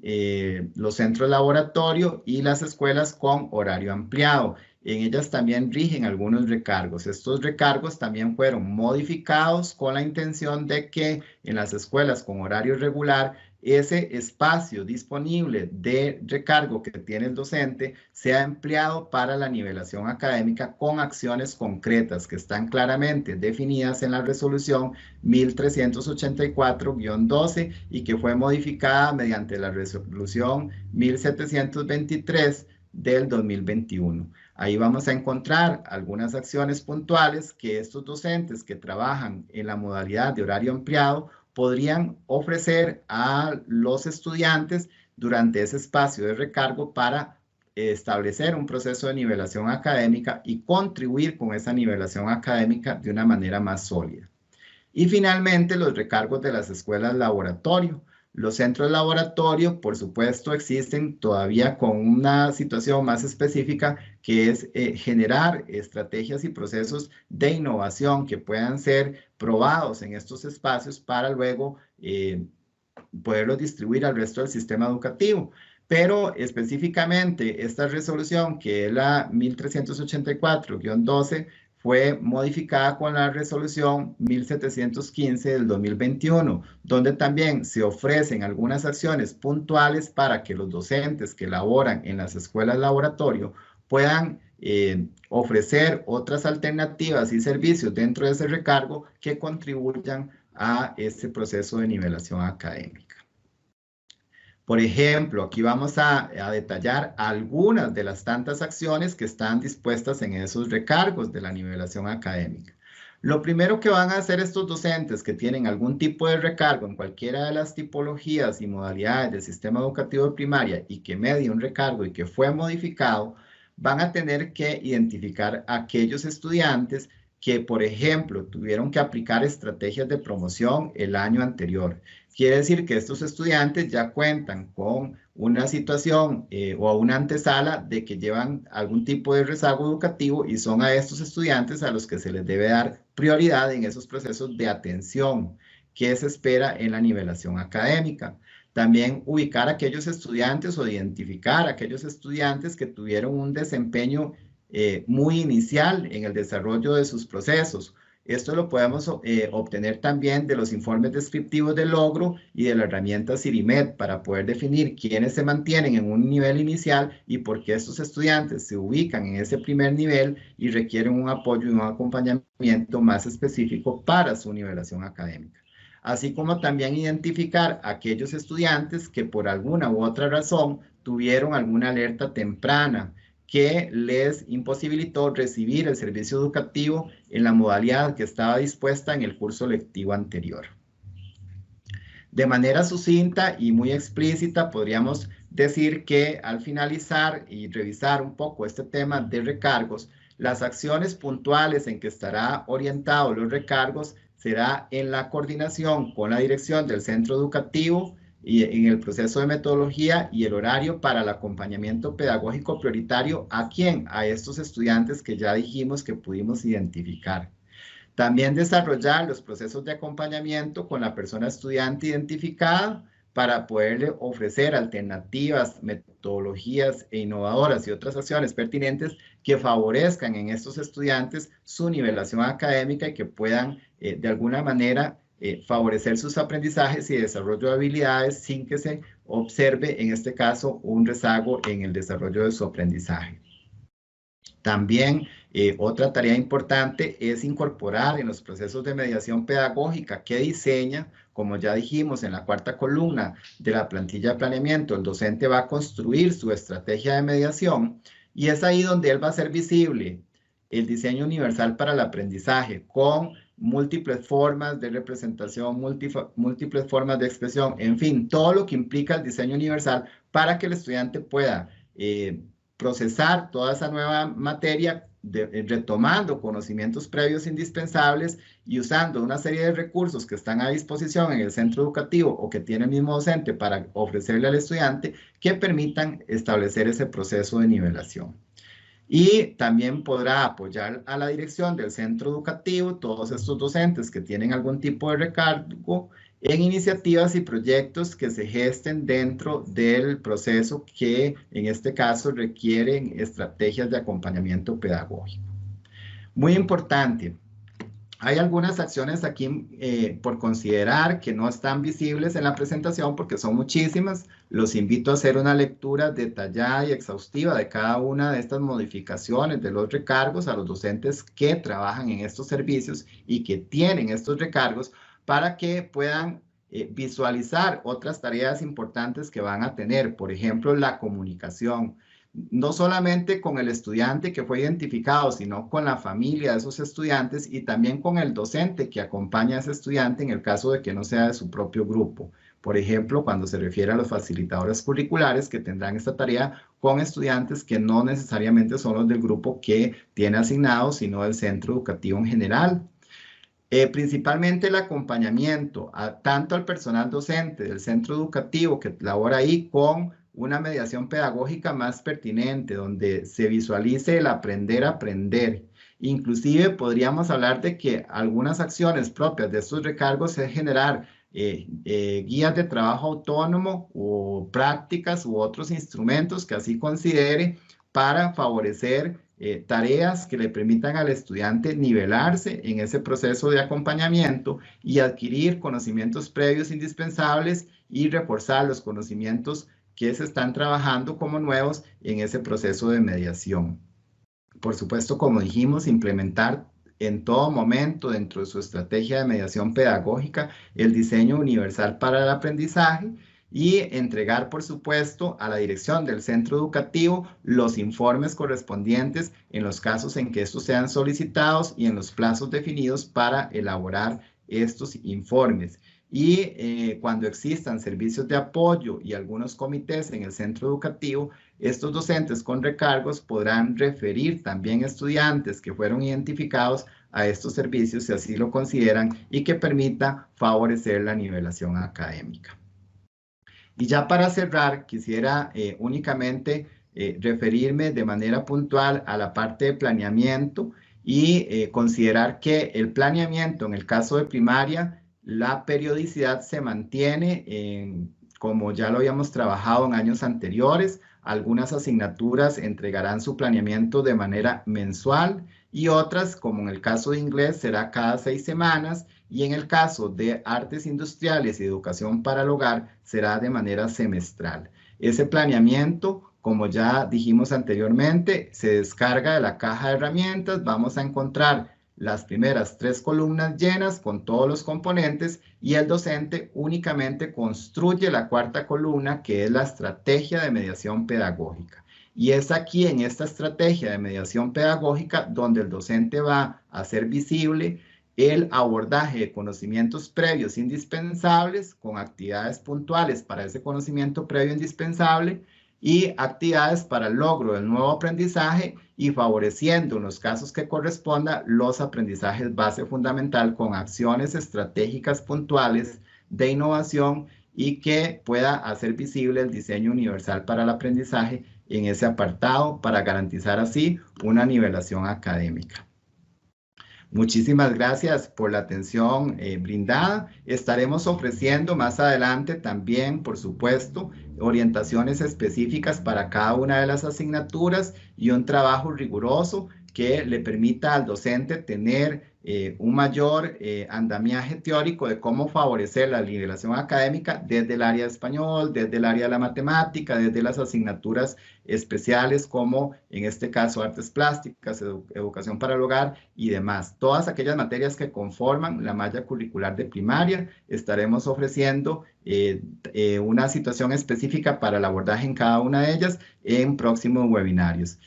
los centros laboratorio y las escuelas con horario ampliado. en ellas también rigen algunos recargos. Estos recargos también fueron modificados con la intención de que en las escuelas con horario regular ese espacio disponible de recargo que tiene el docente sea empleado para la nivelación académica con acciones concretas que están claramente definidas en la resolución 1384-12 y que fue modificada mediante la resolución 1723 del 2021. Ahí vamos a encontrar algunas acciones puntuales que estos docentes que trabajan en la modalidad de horario ampliado podrían ofrecer a los estudiantes durante ese espacio de recargo para establecer un proceso de nivelación académica y contribuir con esa nivelación académica de una manera más sólida. Y finalmente, los recargos de las escuelas laboratorio. Los centros laboratorio, por supuesto, existen todavía con una situación más específica que es generar estrategias y procesos de innovación que puedan ser probados en estos espacios para luego poderlos distribuir al resto del sistema educativo. Pero específicamente esta resolución, que es la 1384-12, fue modificada con la resolución 1715 del 2021, donde también se ofrecen algunas acciones puntuales para que los docentes que laboran en las escuelas laboratorio puedan ofrecer otras alternativas y servicios dentro de ese recargo que contribuyan a este proceso de nivelación académica. Por ejemplo, aquí vamos a detallar algunas de las tantas acciones que están dispuestas en esos recargos de la nivelación académica. Lo primero que van a hacer estos docentes que tienen algún tipo de recargo en cualquiera de las tipologías y modalidades del sistema educativo de primaria y que medie un recargo y que fue modificado, van a tener que identificar a aquellos estudiantes que, por ejemplo, tuvieron que aplicar estrategias de promoción el año anterior. Quiere decir que estos estudiantes ya cuentan con una situación o una antesala de que llevan algún tipo de rezago educativo y son a estos estudiantes a los que se les debe dar prioridad en esos procesos de atención que se espera en la nivelación académica. También ubicar a aquellos estudiantes o identificar a aquellos estudiantes que tuvieron un desempeño muy inicial en el desarrollo de sus procesos. Esto lo podemos obtener también de los informes descriptivos de logro y de la herramienta CIRIMED para poder definir quiénes se mantienen en un nivel inicial y por qué estos estudiantes se ubican en ese primer nivel y requieren un apoyo y un acompañamiento más específico para su nivelación académica. Así como también identificar a aquellos estudiantes que por alguna u otra razón tuvieron alguna alerta temprana que les imposibilitó recibir el servicio educativo en la modalidad que estaba dispuesta en el curso lectivo anterior. De manera sucinta y muy explícita, podríamos decir que al finalizar y revisar un poco este tema de recargos, las acciones puntuales en que estará orientado los recargos será en la coordinación con la dirección del centro educativo y en el proceso de metodología y el horario para el acompañamiento pedagógico prioritario a estos estudiantes que ya dijimos que pudimos identificar. También desarrollar los procesos de acompañamiento con la persona estudiante identificada para poderle ofrecer alternativas, metodologías e innovadoras y otras acciones pertinentes que favorezcan en estos estudiantes su nivelación académica y que puedan de alguna manera favorecer sus aprendizajes y desarrollo de habilidades sin que se observe, en este caso, un rezago en el desarrollo de su aprendizaje. También otra tarea importante es incorporar en los procesos de mediación pedagógica que diseña, como ya dijimos en la cuarta columna de la plantilla de planeamiento, el docente va a construir su estrategia de mediación y es ahí donde él va a hacer visible el diseño universal para el aprendizaje con múltiples formas de representación, múltiples formas de expresión, en fin, todo lo que implica el diseño universal para que el estudiante pueda procesar toda esa nueva materia retomando conocimientos previos indispensables y usando una serie de recursos que están a disposición en el centro educativo o que tiene el mismo docente para ofrecerle al estudiante que permitan establecer ese proceso de nivelación. Y también podrá apoyar a la dirección del centro educativo, todos estos docentes que tienen algún tipo de recargo, en iniciativas y proyectos que se gesten dentro del proceso que en este caso requieren estrategias de acompañamiento pedagógico. Muy importante, hay algunas acciones aquí por considerar que no están visibles en la presentación porque son muchísimas. Los invito a hacer una lectura detallada y exhaustiva de cada una de estas modificaciones de los recargos a los docentes que trabajan en estos servicios y que tienen estos recargos, para que puedan visualizar otras tareas importantes que van a tener. Por ejemplo, la comunicación, no solamente con el estudiante que fue identificado, sino con la familia de esos estudiantes y también con el docente que acompaña a ese estudiante en el caso de que no sea de su propio grupo. Por ejemplo, cuando se refiere a los facilitadores curriculares que tendrán esta tarea con estudiantes que no necesariamente son los del grupo que tiene asignado, sino del centro educativo en general. Principalmente el acompañamiento tanto al personal docente del centro educativo que labora ahí con una mediación pedagógica más pertinente, donde se visualice el aprender a aprender. Inclusive podríamos hablar de que algunas acciones propias de estos recargos es generar guías de trabajo autónomo o prácticas u otros instrumentos que así considere para favorecer tareas que le permitan al estudiante nivelarse en ese proceso de acompañamiento y adquirir conocimientos previos indispensables y reforzar los conocimientos que se están trabajando como nuevos en ese proceso de mediación. Por supuesto, como dijimos, implementar en todo momento dentro de su estrategia de mediación pedagógica el diseño universal para el aprendizaje y entregar, por supuesto, a la dirección del centro educativo los informes correspondientes en los casos en que estos sean solicitados y en los plazos definidos para elaborar estos informes. Y cuando existan servicios de apoyo y algunos comités en el centro educativo, estos docentes con recargos podrán referir también estudiantes que fueron identificados a estos servicios si así lo consideran y que permita favorecer la nivelación académica. Y ya para cerrar, quisiera únicamente referirme de manera puntual a la parte de planeamiento y considerar que el planeamiento en el caso de primaria, la periodicidad se mantiene como ya lo habíamos trabajado en años anteriores. Algunas asignaturas entregarán su planeamiento de manera mensual y otras, como en el caso de inglés, será cada 6 semanas. Y en el caso de artes industriales y educación para el hogar, será de manera semestral. Ese planeamiento, como ya dijimos anteriormente, se descarga de la caja de herramientas. Vamos a encontrar las primeras 3 columnas llenas con todos los componentes y el docente únicamente construye la 4ª columna, que es la estrategia de mediación pedagógica. Y es aquí en esta estrategia de mediación pedagógica donde el docente va a hacer visible el abordaje de conocimientos previos indispensables con actividades puntuales para ese conocimiento previo indispensable y actividades para el logro del nuevo aprendizaje y favoreciendo en los casos que corresponda los aprendizajes base fundamental con acciones estratégicas puntuales de innovación y que pueda hacer visible el diseño universal para el aprendizaje en ese apartado para garantizar así una nivelación académica. Muchísimas gracias por la atención brindada. Estaremos ofreciendo más adelante también, por supuesto, orientaciones específicas para cada una de las asignaturas y un trabajo riguroso que le permita al docente tener un mayor andamiaje teórico de cómo favorecer la nivelación académica desde el área de español, desde el área de la matemática, desde las asignaturas especiales como en este caso artes plásticas, educación para el hogar y demás. Todas aquellas materias que conforman la malla curricular de primaria, estaremos ofreciendo una situación específica para el abordaje en cada una de ellas en próximos webinarios.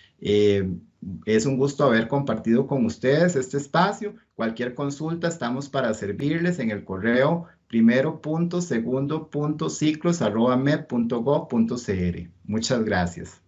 Es un gusto haber compartido con ustedes este espacio. Cualquier consulta estamos para servirles en el correo primero.segundo.ciclos@med.gov.cr. Muchas gracias.